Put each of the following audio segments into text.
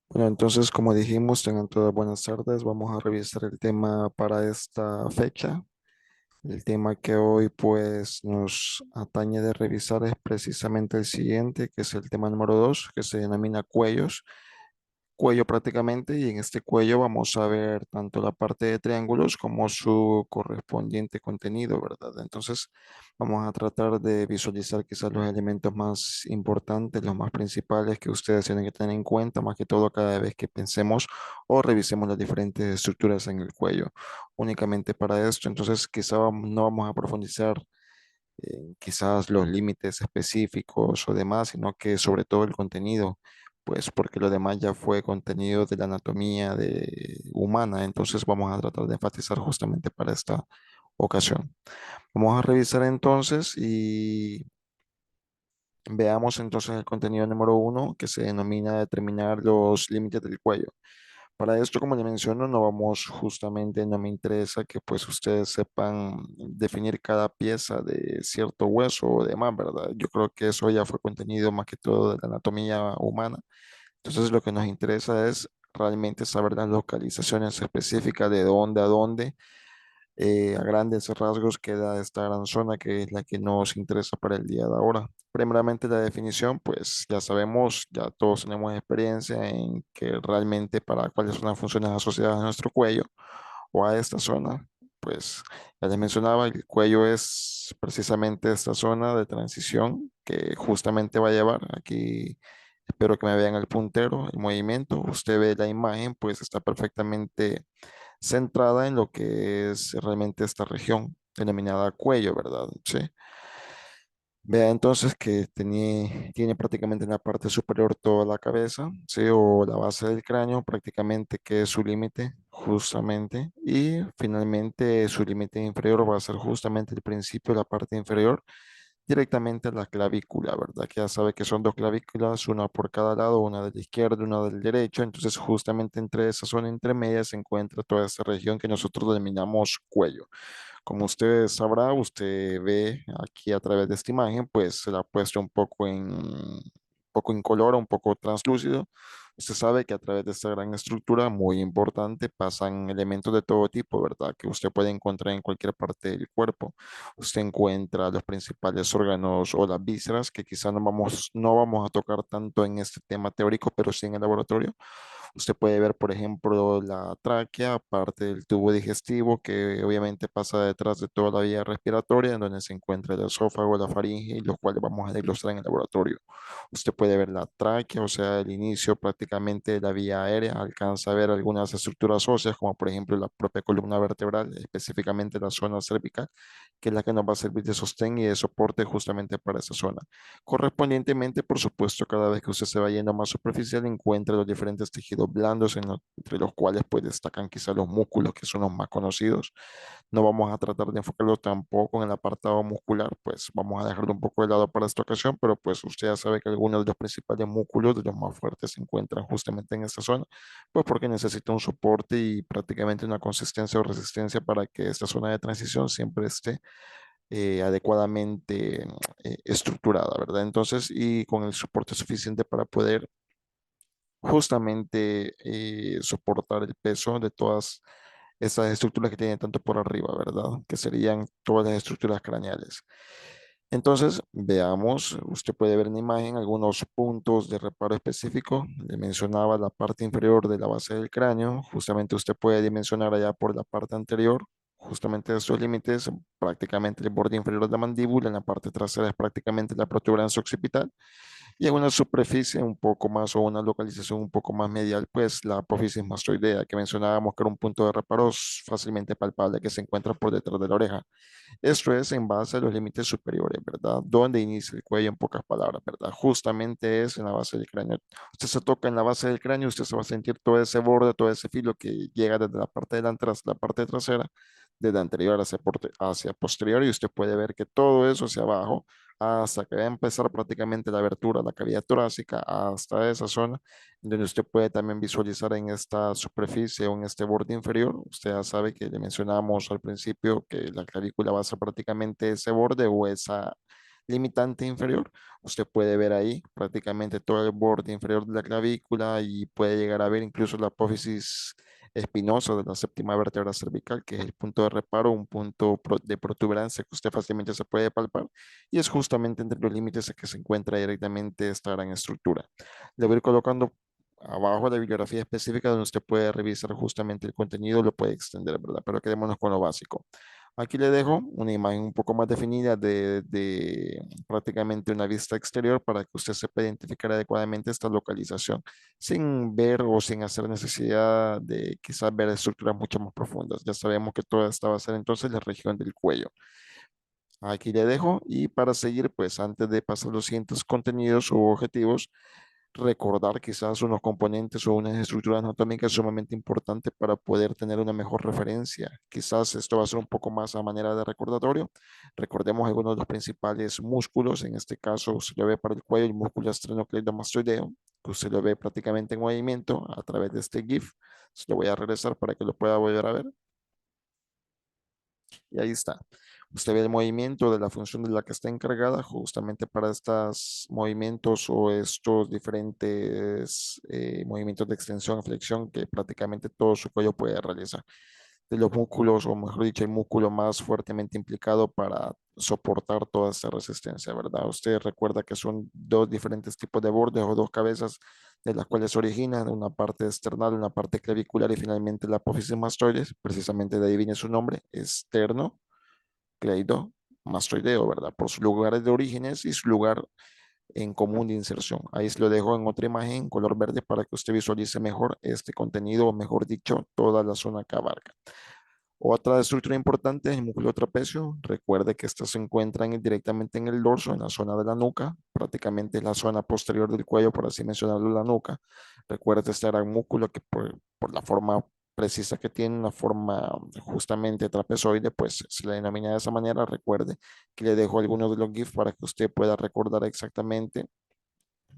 Bueno, entonces, como dijimos, tengan todas buenas tardes. Vamos a revisar el tema para esta fecha. El tema que hoy pues nos atañe de revisar es precisamente el siguiente, que es el tema número 2, que se denomina cuellos. Cuello prácticamente, y en este cuello vamos a ver tanto la parte de triángulos como su correspondiente contenido, ¿verdad? Entonces vamos a tratar de visualizar quizás los elementos más importantes, los más principales que ustedes tienen que tener en cuenta, más que todo cada vez que pensemos o revisemos las diferentes estructuras en el cuello. Únicamente para esto, entonces quizá no vamos a profundizar quizás los límites específicos o demás, sino que sobre todo el contenido, pues porque lo demás ya fue contenido de la anatomía humana, entonces vamos a tratar de enfatizar justamente para esta ocasión. Vamos a revisar entonces y veamos entonces el contenido número uno que se denomina determinar los límites del cuello. Para esto, como le menciono, no vamos justamente, no me interesa que pues ustedes sepan definir cada pieza de cierto hueso o demás, ¿verdad? Yo creo que eso ya fue contenido más que todo de la anatomía humana. Entonces, lo que nos interesa es realmente saber las localizaciones específicas de dónde a dónde, a grandes rasgos queda esta gran zona que es la que nos interesa para el día de ahora. Primeramente la definición, pues ya sabemos, ya todos tenemos experiencia en que realmente para cuáles son las funciones asociadas a nuestro cuello o a esta zona. Pues ya les mencionaba, el cuello es precisamente esta zona de transición que justamente va a llevar aquí. Espero que me vean el puntero, el movimiento. Usted ve la imagen, pues está perfectamente centrada en lo que es realmente esta región denominada cuello, ¿verdad? Sí. Vea entonces que tiene prácticamente en la parte superior toda la cabeza, ¿sí? O la base del cráneo, prácticamente que es su límite, justamente. Y finalmente su límite inferior va a ser justamente el principio de la parte inferior, directamente a la clavícula, ¿verdad? Que ya sabe que son dos clavículas, una por cada lado, una de la izquierda y una del derecho. Entonces, justamente entre esa zona intermedia se encuentra toda esa región que nosotros denominamos cuello. Como usted sabrá, usted ve aquí a través de esta imagen, pues se la ha puesto un poco incoloro, un poco translúcido. Usted sabe que a través de esta gran estructura muy importante pasan elementos de todo tipo, ¿verdad? Que usted puede encontrar en cualquier parte del cuerpo. Usted encuentra los principales órganos o las vísceras, que quizá no vamos a tocar tanto en este tema teórico, pero sí en el laboratorio. Usted puede ver, por ejemplo, la tráquea, parte del tubo digestivo, que obviamente pasa detrás de toda la vía respiratoria, en donde se encuentra el esófago, la faringe, y los cuales vamos a desglosar en el laboratorio. Usted puede ver la tráquea, o sea, el inicio prácticamente de la vía aérea, alcanza a ver algunas estructuras óseas, como por ejemplo la propia columna vertebral, específicamente la zona cervical, que es la que nos va a servir de sostén y de soporte justamente para esa zona. Correspondientemente, por supuesto, cada vez que usted se va yendo más superficial, encuentra los diferentes tejidos blandos, entre los cuales pues destacan quizá los músculos, que son los más conocidos. No vamos a tratar de enfocarlo tampoco en el apartado muscular, pues vamos a dejarlo un poco de lado para esta ocasión, pero pues usted ya sabe que algunos de los principales músculos, de los más fuertes, se encuentran justamente en esta zona, pues porque necesita un soporte y prácticamente una consistencia o resistencia para que esta zona de transición siempre esté adecuadamente estructurada, ¿verdad? Entonces, y con el soporte suficiente para poder justamente soportar el peso de todas esas estructuras que tienen tanto por arriba, ¿verdad? Que serían todas las estructuras craneales. Entonces, veamos, usted puede ver en la imagen algunos puntos de reparo específico. Le mencionaba la parte inferior de la base del cráneo. Justamente usted puede dimensionar allá por la parte anterior, justamente de estos límites, prácticamente el borde inferior de la mandíbula. En la parte trasera es prácticamente la protuberancia occipital. Y en una superficie un poco más o una localización un poco más medial, pues la apófisis mastoidea, que mencionábamos que era un punto de reparo fácilmente palpable que se encuentra por detrás de la oreja. Esto es en base a los límites superiores, ¿verdad? Donde inicia el cuello en pocas palabras, ¿verdad? Justamente es en la base del cráneo. Usted se toca en la base del cráneo, usted se va a sentir todo ese borde, todo ese filo que llega desde la parte delantera hasta la parte trasera, desde anterior hacia posterior, y usted puede ver que todo eso hacia abajo, hasta que va a empezar prácticamente la abertura, la cavidad torácica, hasta esa zona, donde usted puede también visualizar en esta superficie o en este borde inferior. Usted ya sabe que le mencionábamos al principio que la clavícula va a ser prácticamente ese borde o esa limitante inferior, usted puede ver ahí prácticamente todo el borde inferior de la clavícula y puede llegar a ver incluso la apófisis espinosa de la séptima vértebra cervical, que es el punto de reparo, un punto de protuberancia que usted fácilmente se puede palpar y es justamente entre los límites que se encuentra directamente esta gran estructura. Le voy a ir colocando abajo la bibliografía específica donde usted puede revisar justamente el contenido, lo puede extender, ¿verdad? Pero quedémonos con lo básico. Aquí le dejo una imagen un poco más definida de prácticamente una vista exterior para que usted sepa identificar adecuadamente esta localización, sin ver o sin hacer necesidad de quizás ver estructuras mucho más profundas. Ya sabemos que toda esta va a ser entonces la región del cuello. Aquí le dejo y para seguir, pues antes de pasar los siguientes contenidos u objetivos, recordar quizás unos componentes o unas estructuras anatómicas sumamente importantes para poder tener una mejor referencia. Quizás esto va a ser un poco más a manera de recordatorio. Recordemos algunos de los principales músculos, en este caso se lo ve para el cuello el músculo esternocleidomastoideo, que usted lo ve prácticamente en movimiento a través de este GIF. Se lo voy a regresar para que lo pueda volver a ver. Y ahí está. Usted ve el movimiento de la función de la que está encargada justamente para estos movimientos o estos diferentes movimientos de extensión, flexión que prácticamente todo su cuello puede realizar. De los músculos, o mejor dicho, el músculo más fuertemente implicado para soportar toda esta resistencia, ¿verdad? Usted recuerda que son dos diferentes tipos de bordes o dos cabezas de las cuales se originan una parte external, una parte clavicular y finalmente la apófisis mastoides, precisamente de ahí viene su nombre, externo cleidomastoideo, ¿verdad? Por sus lugares de orígenes y su lugar en común de inserción. Ahí se lo dejo en otra imagen en color verde para que usted visualice mejor este contenido, o mejor dicho, toda la zona que abarca. Otra estructura importante es el músculo trapecio. Recuerde que estas se encuentran directamente en el dorso, en la zona de la nuca, prácticamente la zona posterior del cuello, por así mencionarlo, la nuca. Recuerde este gran músculo que por la forma precisa que tiene, una forma justamente trapezoide, pues se le denomina de esa manera. Recuerde que le dejo algunos de los GIFs para que usted pueda recordar exactamente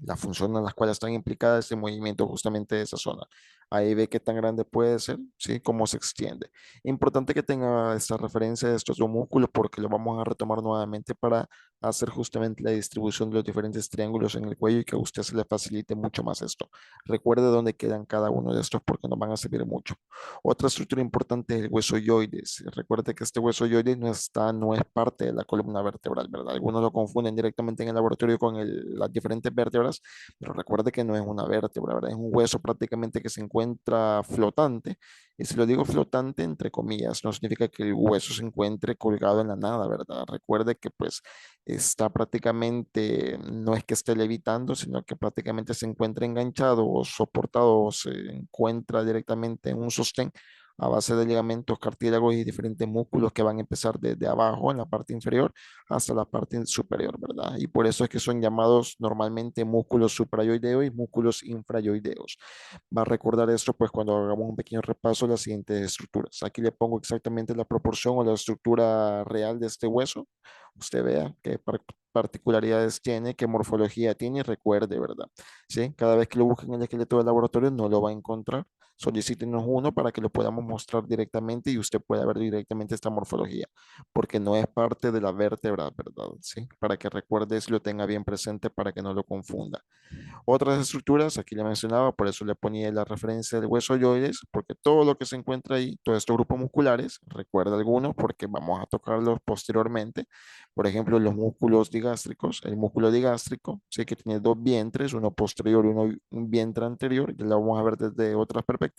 la función en las cuales están implicadas ese movimiento justamente de esa zona. Ahí ve qué tan grande puede ser, ¿sí? Cómo se extiende. Importante que tenga esta referencia de estos dos músculos porque lo vamos a retomar nuevamente para hacer justamente la distribución de los diferentes triángulos en el cuello y que a usted se le facilite mucho más esto. Recuerde dónde quedan cada uno de estos porque nos van a servir mucho. Otra estructura importante es el hueso yoides. Recuerde que este hueso yoides no es parte de la columna vertebral, ¿verdad? Algunos lo confunden directamente en el laboratorio con las diferentes vértebras, pero recuerde que no es una vértebra, ¿verdad? Es un hueso prácticamente que se encuentra flotante. Y si lo digo flotante, entre comillas, no significa que el hueso se encuentre colgado en la nada, ¿verdad? Recuerde que pues está prácticamente, no es que esté levitando, sino que prácticamente se encuentra enganchado o soportado o se encuentra directamente en un sostén a base de ligamentos, cartílagos y diferentes músculos que van a empezar desde abajo en la parte inferior hasta la parte superior, ¿verdad? Y por eso es que son llamados normalmente músculos suprayoideos y músculos infrayoideos. Va a recordar esto pues cuando hagamos un pequeño repaso de las siguientes estructuras. Aquí le pongo exactamente la proporción o la estructura real de este hueso. Usted vea qué particularidades tiene, qué morfología tiene y recuerde, ¿verdad? ¿Sí? Cada vez que lo busquen en el esqueleto del laboratorio no lo va a encontrar. Solicítenos uno para que lo podamos mostrar directamente y usted pueda ver directamente esta morfología, porque no es parte de la vértebra, ¿verdad? ¿Sí? Para que recuerde y lo tenga bien presente para que no lo confunda. Otras estructuras, aquí le mencionaba, por eso le ponía la referencia del hueso yoides, porque todo lo que se encuentra ahí, todos estos grupos musculares, recuerda algunos porque vamos a tocarlos posteriormente. Por ejemplo, los músculos digástricos, el músculo digástrico, sé que tiene dos vientres, uno posterior y uno un vientre anterior, que lo vamos a ver desde otra perspectiva.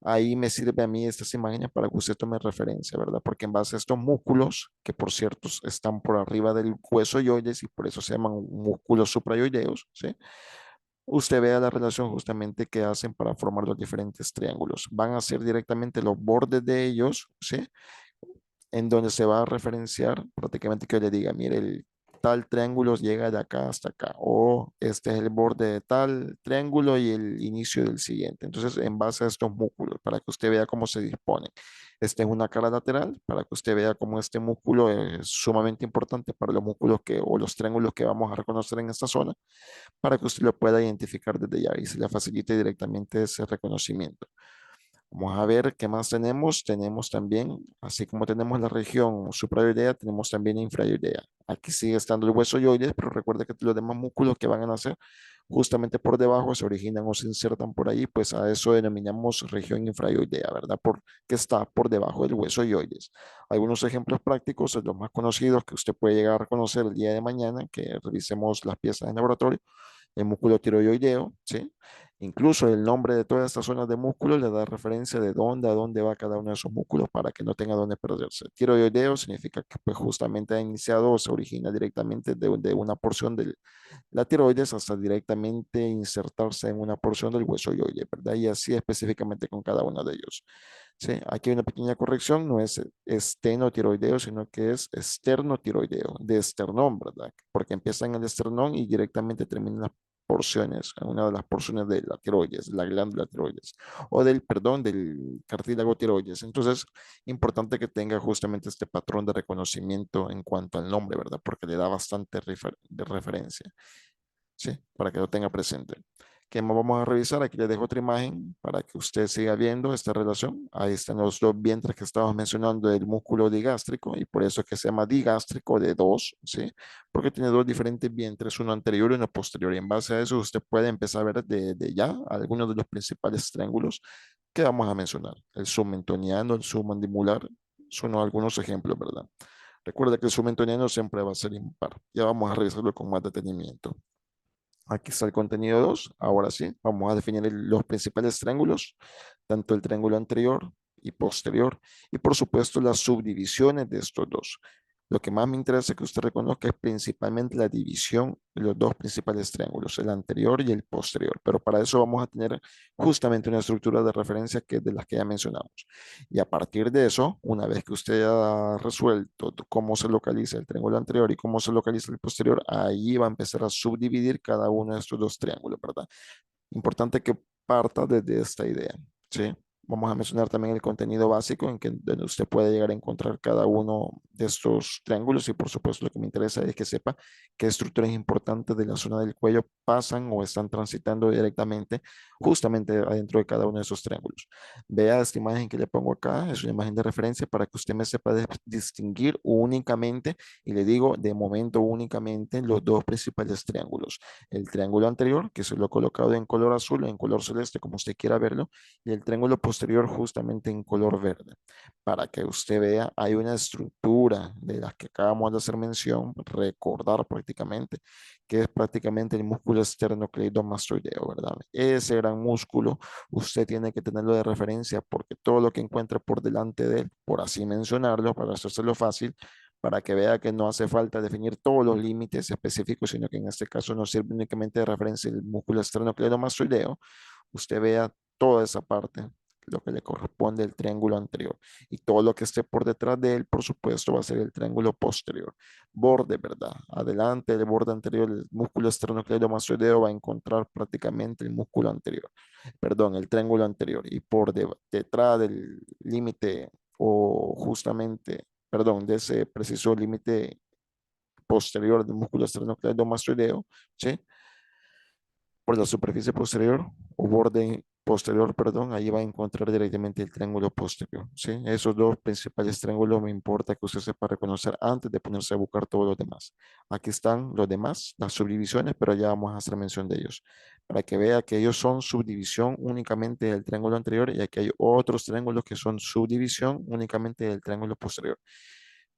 Ahí me sirve a mí estas imágenes para que usted tome referencia, ¿verdad? Porque en base a estos músculos, que por cierto están por arriba del hueso yoides y por eso se llaman músculos suprayoideos, ¿sí? Usted vea la relación justamente que hacen para formar los diferentes triángulos. Van a ser directamente los bordes de ellos, ¿sí? En donde se va a referenciar prácticamente que yo le diga, mire, el tal triángulo llega de acá hasta acá, o este es el borde de tal triángulo y el inicio del siguiente. Entonces, en base a estos músculos, para que usted vea cómo se dispone. Este es una cara lateral, para que usted vea cómo este músculo es sumamente importante para los músculos o los triángulos que vamos a reconocer en esta zona para que usted lo pueda identificar desde ya y se le facilite directamente ese reconocimiento. Vamos a ver qué más tenemos. Tenemos también, así como tenemos la región suprayoidea, tenemos también infrayoidea. Aquí sigue estando el hueso yoides, pero recuerda que los demás músculos que van a nacer justamente por debajo se originan o se insertan por ahí, pues a eso denominamos región infrayoidea, ¿verdad? Porque está por debajo del hueso yoides. Algunos ejemplos prácticos, los más conocidos que usted puede llegar a conocer el día de mañana, que revisemos las piezas en laboratorio, el músculo tiroideo, ¿sí? Incluso el nombre de todas estas zonas de músculo le da referencia de dónde a dónde va cada uno de esos músculos para que no tenga dónde perderse. Tiroideo significa que pues, justamente ha iniciado o se origina directamente de una porción de la tiroides hasta directamente insertarse en una porción del hueso yoide, ¿verdad? Y así específicamente con cada uno de ellos. Sí, aquí hay una pequeña corrección, no es estenotiroideo, sino que es esternotiroideo, de esternón, ¿verdad? Porque empieza en el esternón y directamente termina en las porciones, en una de las porciones de la tiroides, la glándula tiroides, o del, perdón, del cartílago tiroides. Entonces, importante que tenga justamente este patrón de reconocimiento en cuanto al nombre, ¿verdad? Porque le da bastante de referencia. Sí, para que lo tenga presente. ¿Qué más vamos a revisar? Aquí le dejo otra imagen para que usted siga viendo esta relación. Ahí están los dos vientres que estábamos mencionando del músculo digástrico y por eso es que se llama digástrico de dos, ¿sí? Porque tiene dos diferentes vientres, uno anterior y uno posterior. Y en base a eso usted puede empezar a ver de ya algunos de los principales triángulos que vamos a mencionar. El submentoniano, el submandibular, son algunos ejemplos, ¿verdad? Recuerda que el submentoniano siempre va a ser impar. Ya vamos a revisarlo con más detenimiento. Aquí está el contenido 2. Ahora sí, vamos a definir los principales triángulos, tanto el triángulo anterior y posterior, y por supuesto las subdivisiones de estos dos. Lo que más me interesa que usted reconozca es principalmente la división de los dos principales triángulos, el anterior y el posterior. Pero para eso vamos a tener justamente una estructura de referencia que es de las que ya mencionamos. Y a partir de eso, una vez que usted ha resuelto cómo se localiza el triángulo anterior y cómo se localiza el posterior, ahí va a empezar a subdividir cada uno de estos dos triángulos, ¿verdad? Importante que parta desde esta idea, ¿sí? Vamos a mencionar también el contenido básico en que donde usted puede llegar a encontrar cada uno de estos triángulos y por supuesto lo que me interesa es que sepa qué estructuras importantes de la zona del cuello pasan o están transitando directamente justamente adentro de cada uno de esos triángulos. Vea esta imagen que le pongo acá, es una imagen de referencia para que usted me sepa distinguir únicamente, y le digo de momento únicamente, los dos principales triángulos, el triángulo anterior, que se lo he colocado en color azul o en color celeste, como usted quiera verlo, y el triángulo posterior justamente en color verde. Para que usted vea, hay una estructura de las que acabamos de hacer mención, recordar prácticamente, que es prácticamente el músculo esternocleidomastoideo, ¿verdad? Ese gran músculo usted tiene que tenerlo de referencia porque todo lo que encuentre por delante de él, por así mencionarlo, para hacérselo fácil, para que vea que no hace falta definir todos los límites específicos, sino que en este caso nos sirve únicamente de referencia el músculo esternocleidomastoideo. Usted vea toda esa parte, lo que le corresponde al triángulo anterior. Y todo lo que esté por detrás de él, por supuesto, va a ser el triángulo posterior. Borde, ¿verdad? Adelante del borde anterior, el músculo esternocleidomastoideo va a encontrar prácticamente el músculo anterior, perdón, el triángulo anterior. Y por detrás del límite o justamente perdón, de ese preciso límite posterior del músculo esternocleidomastoideo, ¿sí? Por la superficie posterior o borde posterior, perdón, ahí va a encontrar directamente el triángulo posterior, ¿sí? Esos dos principales triángulos me importa que usted sepa reconocer antes de ponerse a buscar todos los demás. Aquí están los demás, las subdivisiones, pero ya vamos a hacer mención de ellos, para que vea que ellos son subdivisión únicamente del triángulo anterior y aquí hay otros triángulos que son subdivisión únicamente del triángulo posterior.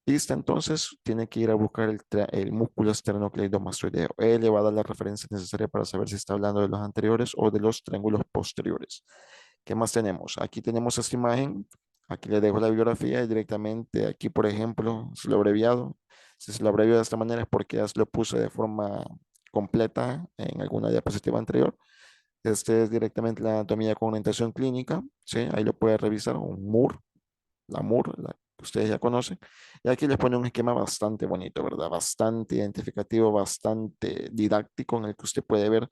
Lista, entonces tiene que ir a buscar el músculo esternocleidomastoideo. Él le va a dar la referencia necesaria para saber si está hablando de los anteriores o de los triángulos posteriores. ¿Qué más tenemos? Aquí tenemos esta imagen. Aquí le dejo la bibliografía y directamente aquí, por ejemplo, se lo he abreviado. Si se lo abrevio de esta manera es porque ya se lo puse de forma completa en alguna diapositiva anterior. Este es directamente la anatomía con orientación clínica, ¿sí? Ahí lo puede revisar, un MUR, la MUR, la que ustedes ya conocen. Y aquí les pone un esquema bastante bonito, ¿verdad? Bastante identificativo, bastante didáctico, en el que usted puede ver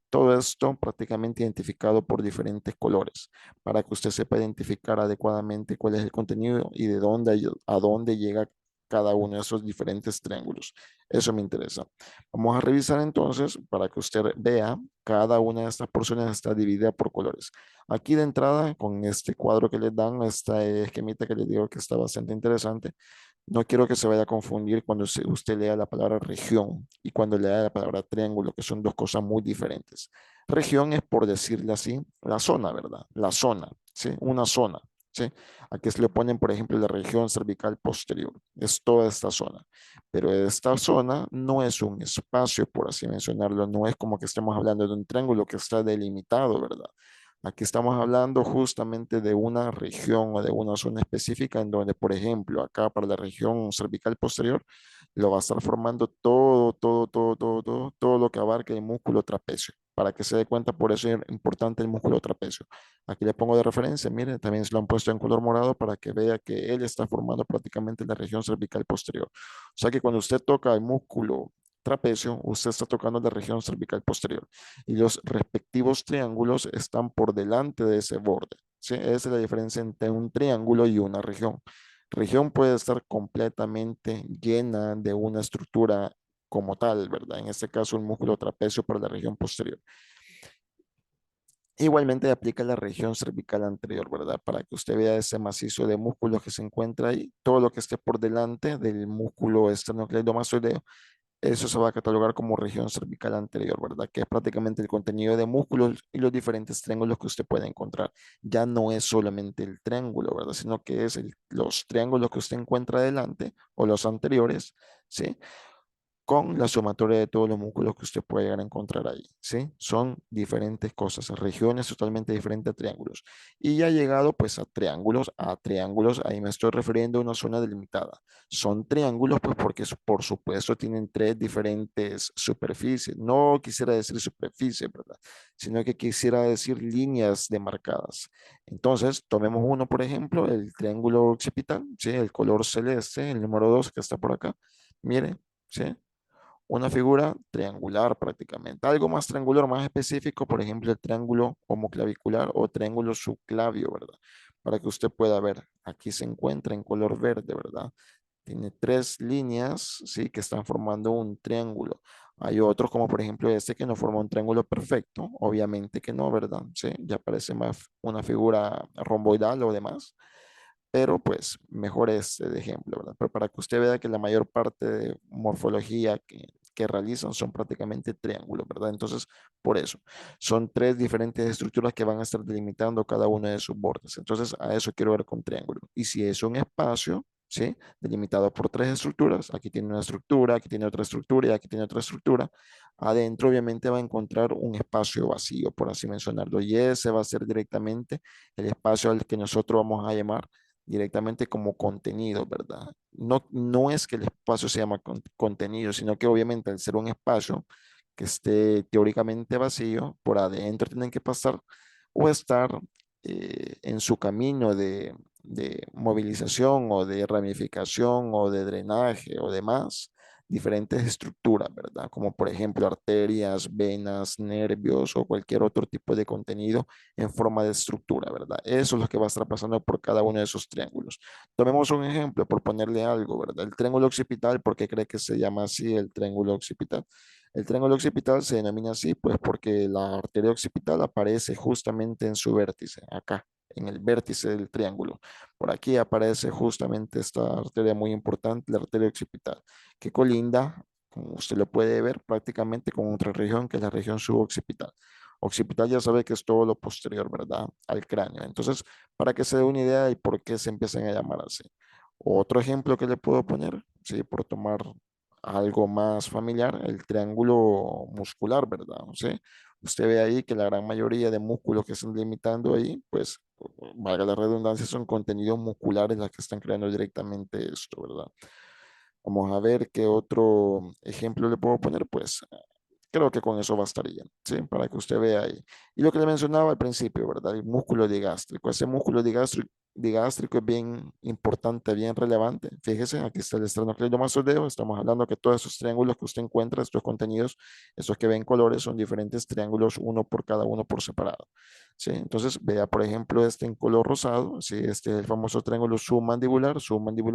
todo esto prácticamente identificado por diferentes colores, para que usted sepa identificar adecuadamente cuál es el contenido y de dónde a dónde llega cada uno de esos diferentes triángulos. Eso me interesa. Vamos a revisar entonces para que usted vea cada una de estas porciones está dividida por colores. Aquí de entrada, con este cuadro que les dan, esta esquemita que les digo que está bastante interesante, no quiero que se vaya a confundir cuando usted lea la palabra región y cuando lea la palabra triángulo, que son dos cosas muy diferentes. Región es, por decirle así, la zona, ¿verdad? La zona, ¿sí? Una zona, ¿sí? Aquí se le ponen, por ejemplo, la región cervical posterior. Es toda esta zona. Pero esta zona no es un espacio, por así mencionarlo. No es como que estemos hablando de un triángulo que está delimitado, ¿verdad? Aquí estamos hablando justamente de una región o de una zona específica en donde, por ejemplo, acá para la región cervical posterior, lo va a estar formando todo lo que abarca el músculo trapecio. Para que se dé cuenta, por eso es importante el músculo trapecio. Aquí le pongo de referencia, mire, también se lo han puesto en color morado para que vea que él está formando prácticamente la región cervical posterior. O sea que cuando usted toca el músculo trapecio, usted está tocando la región cervical posterior y los respectivos triángulos están por delante de ese borde. ¿Sí? Esa es la diferencia entre un triángulo y una región. Región puede estar completamente llena de una estructura como tal, ¿verdad? En este caso, el músculo trapecio para la región posterior. Igualmente aplica la región cervical anterior, ¿verdad? Para que usted vea ese macizo de músculos que se encuentra ahí, todo lo que esté por delante del músculo esternocleidomastoideo, eso se va a catalogar como región cervical anterior, ¿verdad? Que es prácticamente el contenido de músculos y los diferentes triángulos que usted puede encontrar. Ya no es solamente el triángulo, ¿verdad? Sino que es los triángulos que usted encuentra adelante o los anteriores, ¿sí? Con la sumatoria de todos los músculos que usted puede llegar a encontrar ahí, ¿sí? Son diferentes cosas, regiones totalmente diferentes a triángulos. Y ya llegado pues a triángulos, ahí me estoy refiriendo a una zona delimitada. Son triángulos pues porque por supuesto tienen tres diferentes superficies. No quisiera decir superficie, ¿verdad? Sino que quisiera decir líneas demarcadas. Entonces, tomemos uno, por ejemplo, el triángulo occipital, ¿sí? El color celeste, el número 2 que está por acá. Mire, ¿sí? Una figura triangular prácticamente. Algo más triangular, más específico, por ejemplo, el triángulo homoclavicular o triángulo subclavio, ¿verdad? Para que usted pueda ver, aquí se encuentra en color verde, ¿verdad? Tiene tres líneas, ¿sí? Que están formando un triángulo. Hay otros, como por ejemplo este, que no forma un triángulo perfecto. Obviamente que no, ¿verdad? Sí, ya parece más una figura romboidal o demás, pero pues mejor este de ejemplo, ¿verdad? Pero para que usted vea que la mayor parte de morfología que realizan son prácticamente triángulos, ¿verdad? Entonces, por eso, son tres diferentes estructuras que van a estar delimitando cada uno de sus bordes. Entonces, a eso quiero ver con triángulo. Y si es un espacio, ¿sí? Delimitado por tres estructuras, aquí tiene una estructura, aquí tiene otra estructura y aquí tiene otra estructura. Adentro, obviamente, va a encontrar un espacio vacío, por así mencionarlo, y ese va a ser directamente el espacio al que nosotros vamos a llamar directamente como contenido, ¿verdad? No, no es que el espacio se llama contenido, sino que obviamente al ser un espacio que esté teóricamente vacío, por adentro tienen que pasar o estar en su camino de movilización o de ramificación o de drenaje o demás, diferentes estructuras, ¿verdad? Como por ejemplo arterias, venas, nervios o cualquier otro tipo de contenido en forma de estructura, ¿verdad? Eso es lo que va a estar pasando por cada uno de esos triángulos. Tomemos un ejemplo, por ponerle algo, ¿verdad? El triángulo occipital, ¿por qué cree que se llama así el triángulo occipital? El triángulo occipital se denomina así, pues porque la arteria occipital aparece justamente en su vértice, acá, en el vértice del triángulo. Por aquí aparece justamente esta arteria muy importante, la arteria occipital, que colinda, como usted lo puede ver, prácticamente con otra región, que es la región suboccipital. Occipital ya sabe que es todo lo posterior, ¿verdad? Al cráneo. Entonces, para que se dé una idea de por qué se empiezan a llamar así. Otro ejemplo que le puedo poner, sí, por tomar algo más familiar, el triángulo muscular, ¿verdad? O sea, usted ve ahí que la gran mayoría de músculos que están limitando ahí, pues, valga la redundancia, son contenidos musculares las que están creando directamente esto, ¿verdad? Vamos a ver qué otro ejemplo le puedo poner, pues creo que con eso bastaría, ¿sí? Para que usted vea ahí. Y lo que le mencionaba al principio, ¿verdad? El músculo digástrico. Ese músculo digástrico es bien importante, bien relevante. Fíjese, aquí está el esternocleidomastoideo. Estamos hablando que todos esos triángulos que usted encuentra, estos contenidos, esos que ven colores, son diferentes triángulos, uno por cada uno por separado. ¿sí? Entonces, vea, por ejemplo, este en color rosado, ¿sí? Este es el famoso triángulo submandibular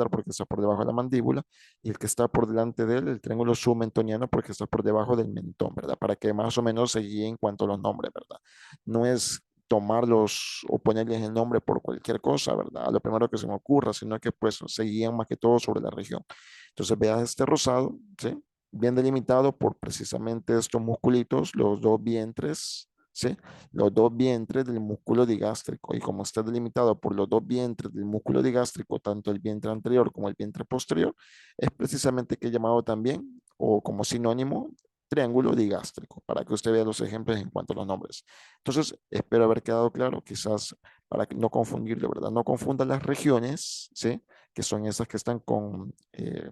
porque está por debajo de la mandíbula, y el que está por delante de él, el triángulo submentoniano porque está por debajo del mentón, ¿verdad? Para que más o menos se guíe en cuanto a los nombres, ¿verdad? No es tomarlos o ponerles el nombre por cualquier cosa, ¿verdad? Lo primero que se me ocurra, sino que pues se guían más que todo sobre la región. Entonces, vea este rosado, ¿sí? Bien delimitado por precisamente estos musculitos, los dos vientres, ¿sí? Los dos vientres del músculo digástrico. Y como está delimitado por los dos vientres del músculo digástrico, tanto el vientre anterior como el vientre posterior, es precisamente que he llamado también, o como sinónimo, triángulo digástrico, para que usted vea los ejemplos en cuanto a los nombres. Entonces, espero haber quedado claro, quizás para no confundirlo, ¿verdad? No confunda las regiones, ¿sí? Que son esas que están con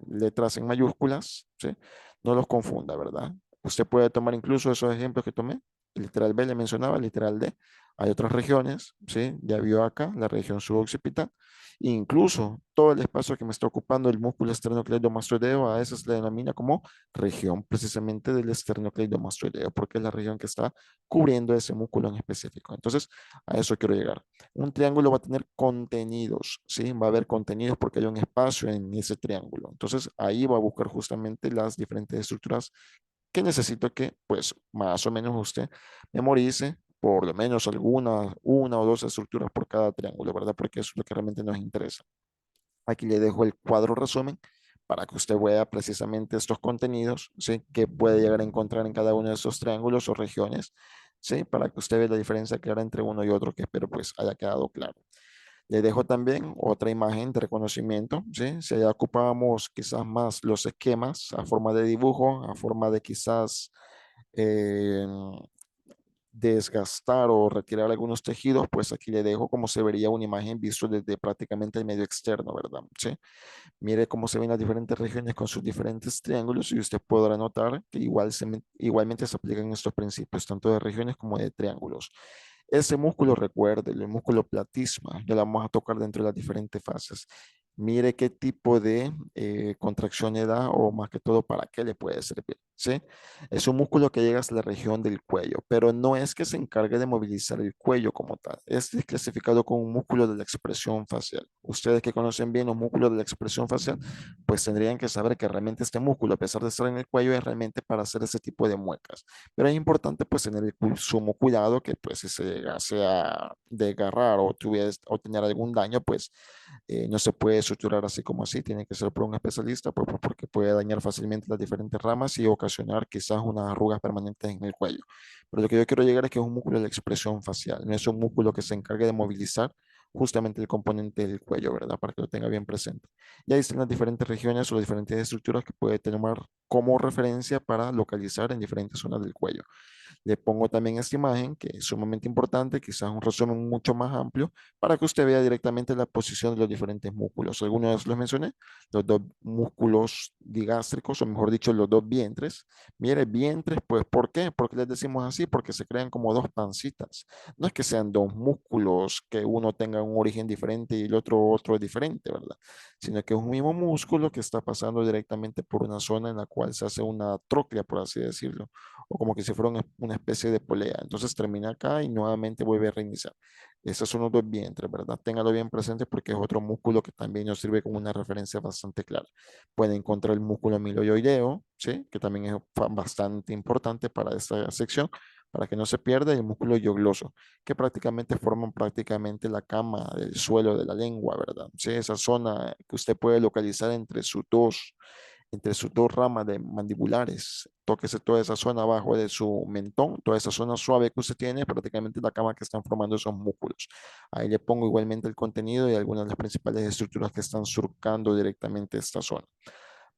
letras en mayúsculas, ¿sí? No los confunda, ¿verdad? Usted puede tomar incluso esos ejemplos que tomé, el literal B le mencionaba, el literal D. Hay otras regiones, ¿sí? Ya vio acá, la región suboccipital. Incluso todo el espacio que me está ocupando el músculo esternocleidomastoideo, a veces se le denomina como región precisamente del esternocleidomastoideo, porque es la región que está cubriendo ese músculo en específico. Entonces, a eso quiero llegar. Un triángulo va a tener contenidos, ¿sí? Va a haber contenidos porque hay un espacio en ese triángulo. Entonces, ahí va a buscar justamente las diferentes estructuras que necesito que, pues, más o menos usted memorice por lo menos una o dos estructuras por cada triángulo, ¿verdad? Porque eso es lo que realmente nos interesa. Aquí le dejo el cuadro resumen para que usted vea precisamente estos contenidos, ¿sí? Que puede llegar a encontrar en cada uno de esos triángulos o regiones, ¿sí? Para que usted vea la diferencia clara entre uno y otro, que espero pues haya quedado claro. Le dejo también otra imagen de reconocimiento, ¿sí? Si ya ocupábamos quizás más los esquemas a forma de dibujo, a forma de quizás eh, desgastar o retirar algunos tejidos, pues aquí le dejo cómo se vería una imagen visto desde prácticamente el medio externo, ¿verdad? ¿Sí? Mire cómo se ven las diferentes regiones con sus diferentes triángulos y usted podrá notar que igualmente se aplican estos principios, tanto de regiones como de triángulos. Ese músculo, recuerde, el músculo platisma, ya lo vamos a tocar dentro de las diferentes fases. Mire qué tipo de contracción le da o más que todo para qué le puede servir, ¿sí? Es un músculo que llega hasta la región del cuello, pero no es que se encargue de movilizar el cuello como tal. Este es clasificado como un músculo de la expresión facial. Ustedes que conocen bien los músculos de la expresión facial, pues tendrían que saber que realmente este músculo, a pesar de estar en el cuello, es realmente para hacer ese tipo de muecas. Pero es importante pues tener el sumo cuidado que pues si se llegase a desgarrar o, o tener algún daño, pues no se puede suturar así como así, tiene que ser por un especialista pues, porque puede dañar fácilmente las diferentes ramas y ocasionar quizás unas arrugas permanentes en el cuello. Pero lo que yo quiero llegar es que es un músculo de la expresión facial, no es un músculo que se encargue de movilizar justamente el componente del cuello, ¿verdad? Para que lo tenga bien presente. Y ahí están las diferentes regiones o las diferentes estructuras que puede tomar como referencia para localizar en diferentes zonas del cuello. Le pongo también esta imagen que es sumamente importante, quizás un resumen mucho más amplio, para que usted vea directamente la posición de los diferentes músculos. Algunos los mencioné, los dos músculos digástricos, o mejor dicho, los dos vientres. Mire, vientres, pues, ¿por qué? ¿Por qué les decimos así? Porque se crean como dos pancitas. No es que sean dos músculos que uno tenga un origen diferente y el otro es diferente, ¿verdad? Sino que es un mismo músculo que está pasando directamente por una zona en la cual se hace una tróclea, por así decirlo, o como que si fuera una especie de polea. Entonces termina acá y nuevamente vuelve a reiniciar. Esos son los dos vientres, ¿verdad? Téngalo bien presente porque es otro músculo que también nos sirve como una referencia bastante clara. Puede encontrar el músculo amiloidoideo, ¿sí? Que también es bastante importante para esta sección, para que no se pierda, y el músculo yogloso, que prácticamente forman prácticamente la cama del suelo de la lengua, ¿verdad? Sí, esa zona que usted puede localizar entre sus dos ramas de mandibulares. Tóquese toda esa zona abajo de su mentón, toda esa zona suave que usted tiene, prácticamente la cama que están formando esos músculos. Ahí le pongo igualmente el contenido y algunas de las principales estructuras que están surcando directamente esta zona.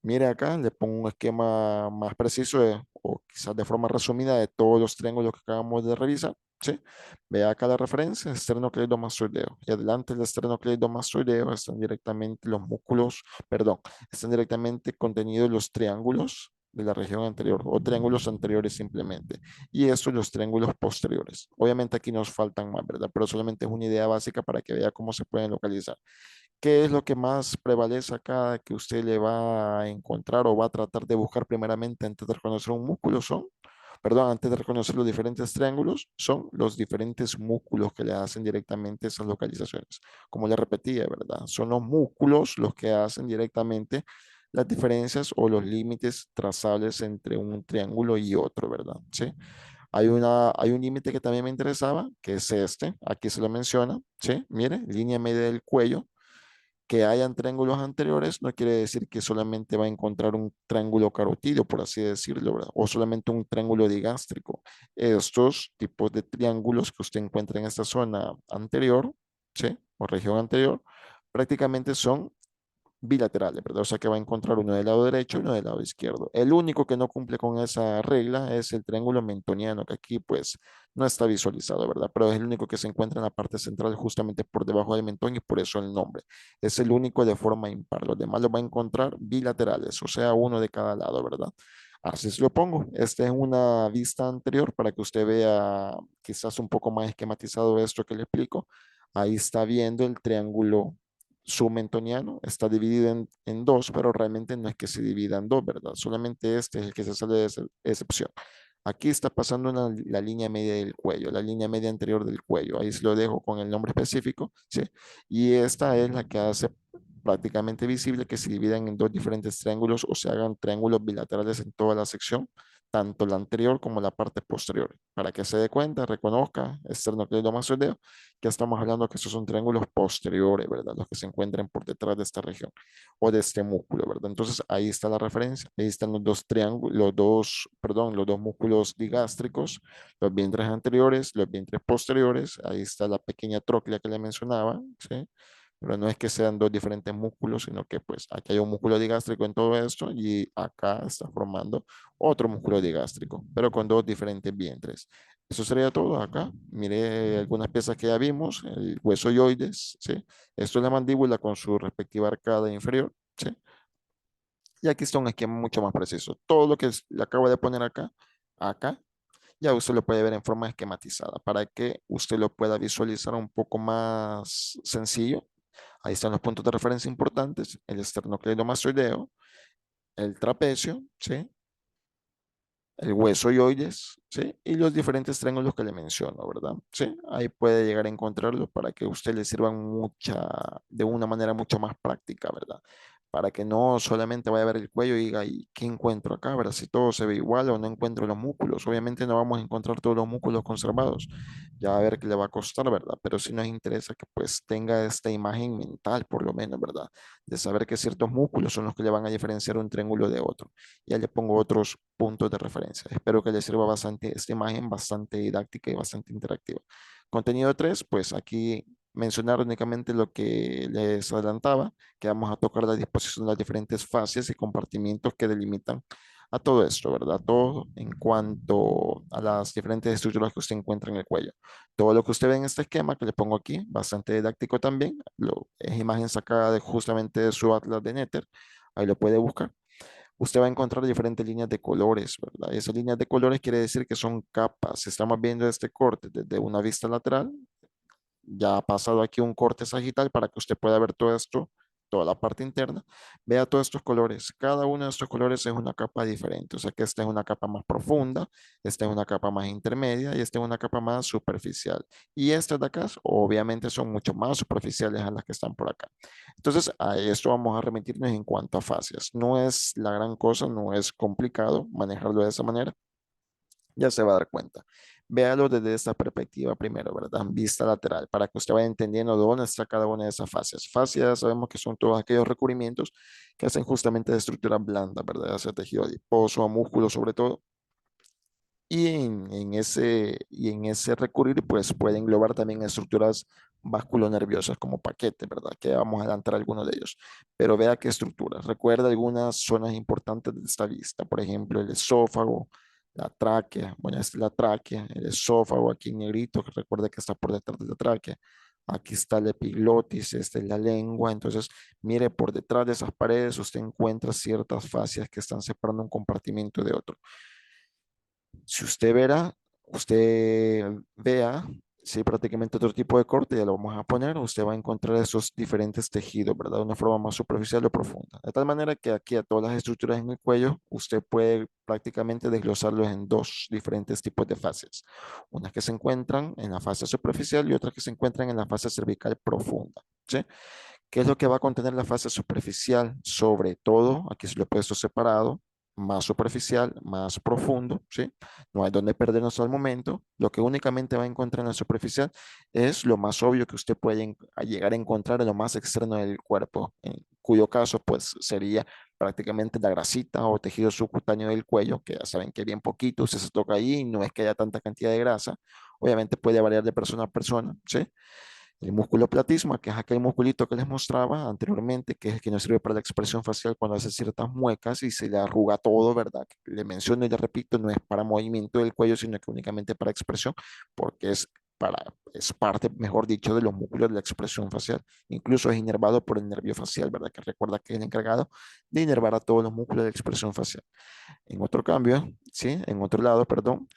Mire acá, le pongo un esquema más preciso o quizás de forma resumida de todos los triángulos que acabamos de revisar. ¿Sí? Vea acá la referencia, esternocleidomastoideo. Y adelante del esternocleidomastoideo están directamente los músculos, perdón, están directamente contenidos los triángulos de la región anterior o triángulos anteriores simplemente. Y estos los triángulos posteriores. Obviamente aquí nos faltan más, ¿verdad? Pero solamente es una idea básica para que vea cómo se pueden localizar. ¿Qué es lo que más prevalece acá que usted le va a encontrar o va a tratar de buscar primeramente antes de reconocer un músculo? Son perdón, antes de reconocer los diferentes triángulos, son los diferentes músculos que le hacen directamente esas localizaciones. Como le repetía, ¿verdad? Son los músculos los que hacen directamente las diferencias o los límites trazables entre un triángulo y otro, ¿verdad? Sí. Hay un límite que también me interesaba, que es este, aquí se lo menciona, ¿sí? Mire, línea media del cuello. Que hayan triángulos anteriores no quiere decir que solamente va a encontrar un triángulo carotidio, por así decirlo, ¿verdad? O solamente un triángulo digástrico. Estos tipos de triángulos que usted encuentra en esta zona anterior, ¿sí? O región anterior, prácticamente son bilaterales, ¿verdad? O sea que va a encontrar uno del lado derecho y uno del lado izquierdo. El único que no cumple con esa regla es el triángulo mentoniano, que aquí pues no está visualizado, ¿verdad? Pero es el único que se encuentra en la parte central, justamente por debajo del mentón y por eso el nombre. Es el único de forma impar. Los demás los va a encontrar bilaterales, o sea, uno de cada lado, ¿verdad? Así se lo pongo. Esta es una vista anterior para que usted vea quizás un poco más esquematizado esto que le explico. Ahí está viendo el triángulo submentoniano, está dividido en dos, pero realmente no es que se divida en dos, ¿verdad? Solamente este es el que se sale de esa excepción. Aquí está pasando la línea media del cuello, la línea media anterior del cuello. Ahí se lo dejo con el nombre específico, ¿sí? Y esta es la que hace prácticamente visible que se dividan en dos diferentes triángulos o se hagan triángulos bilaterales en toda la sección, tanto la anterior como la parte posterior. Para que se dé cuenta, reconozca, esternocleidomastoideo, que estamos hablando que estos son triángulos posteriores, ¿verdad? Los que se encuentran por detrás de esta región o de este músculo, ¿verdad? Entonces ahí está la referencia, ahí están los dos triángulos, perdón, los dos músculos digástricos, los vientres anteriores, los vientres posteriores, ahí está la pequeña tróclea que le mencionaba, ¿sí? Pero no es que sean dos diferentes músculos, sino que pues aquí hay un músculo digástrico en todo esto y acá está formando otro músculo digástrico, pero con dos diferentes vientres. Eso sería todo acá. Mire algunas piezas que ya vimos, el hueso yoides, ¿sí? Esto es la mandíbula con su respectiva arcada inferior, ¿sí? Y aquí está un esquema mucho más preciso. Todo lo que le acabo de poner acá, ya usted lo puede ver en forma esquematizada para que usted lo pueda visualizar un poco más sencillo. Ahí están los puntos de referencia importantes, el esternocleidomastoideo, el trapecio, ¿sí? El hueso yoides, ¿sí? Y los diferentes triángulos que le menciono, ¿verdad? Sí, ahí puede llegar a encontrarlos para que a usted le sirvan de una manera mucho más práctica, ¿verdad? Para que no solamente vaya a ver el cuello y diga, ¿y qué encuentro acá? ¿Verdad? Si todo se ve igual o no encuentro los músculos. Obviamente no vamos a encontrar todos los músculos conservados. Ya a ver qué le va a costar, ¿verdad? Pero sí nos interesa que pues tenga esta imagen mental, por lo menos, ¿verdad? De saber que ciertos músculos son los que le van a diferenciar un triángulo de otro. Ya le pongo otros puntos de referencia. Espero que les sirva bastante esta imagen, bastante didáctica y bastante interactiva. Contenido 3, pues aquí mencionar únicamente lo que les adelantaba, que vamos a tocar la disposición de las diferentes fases y compartimientos que delimitan a todo esto, ¿verdad? Todo en cuanto a las diferentes estructuras que usted encuentra en el cuello. Todo lo que usted ve en este esquema que le pongo aquí, bastante didáctico también, es imagen sacada justamente de su atlas de Nether, ahí lo puede buscar. Usted va a encontrar diferentes líneas de colores, ¿verdad? Esas líneas de colores quiere decir que son capas. Estamos viendo este corte desde una vista lateral, ya ha pasado aquí un corte sagital para que usted pueda ver todo esto, toda la parte interna. Vea todos estos colores. Cada uno de estos colores es una capa diferente. O sea que esta es una capa más profunda, esta es una capa más intermedia y esta es una capa más superficial. Y estas de acá, obviamente, son mucho más superficiales a las que están por acá. Entonces, a esto vamos a remitirnos en cuanto a fascias. No es la gran cosa, no es complicado manejarlo de esa manera, ya se va a dar cuenta. Véalo desde esta perspectiva primero, ¿verdad? Vista lateral, para que usted vaya entendiendo dónde está cada una de esas fascias. Fascias sabemos que son todos aquellos recubrimientos que hacen justamente de estructura blanda, ¿verdad? Hacia tejido adiposo, músculo sobre todo. Y en ese recurrir, pues puede englobar también estructuras vasculonerviosas como paquete, ¿verdad? Que vamos a adelantar algunos de ellos. Pero vea qué estructuras. Recuerda algunas zonas importantes de esta vista, por ejemplo, el esófago, la tráquea. Bueno, esta es la tráquea, el esófago aquí en negrito, que recuerda que está por detrás de la tráquea. Aquí está la epiglotis, esta es la lengua. Entonces, mire, por detrás de esas paredes usted encuentra ciertas fascias que están separando un compartimento de otro. Si usted vea, Sí, prácticamente otro tipo de corte, ya lo vamos a poner, usted va a encontrar esos diferentes tejidos, ¿verdad? De una forma más superficial o profunda. De tal manera que aquí a todas las estructuras en el cuello, usted puede prácticamente desglosarlos en dos diferentes tipos de fases. Unas que se encuentran en la fase superficial y otras que se encuentran en la fase cervical profunda, ¿sí? ¿Qué es lo que va a contener la fase superficial? Sobre todo, aquí se lo he puesto separado, más superficial, más profundo, ¿sí? No hay donde perdernos al momento. Lo que únicamente va a encontrar en la superficial es lo más obvio que usted puede llegar a encontrar en lo más externo del cuerpo, en cuyo caso, pues, sería prácticamente la grasita o tejido subcutáneo del cuello, que ya saben que bien poquito, usted se toca ahí, no es que haya tanta cantidad de grasa. Obviamente puede variar de persona a persona, ¿sí? El músculo platisma, que es aquel musculito que les mostraba anteriormente, que es el que nos sirve para la expresión facial cuando hace ciertas muecas y se le arruga todo, ¿verdad? Le menciono y le repito, no es para movimiento del cuello, sino que únicamente para expresión, porque es parte, mejor dicho, de los músculos de la expresión facial. Incluso es inervado por el nervio facial, ¿verdad? Que recuerda que es el encargado de inervar a todos los músculos de la expresión facial. En otro cambio, ¿sí? En otro lado, perdón,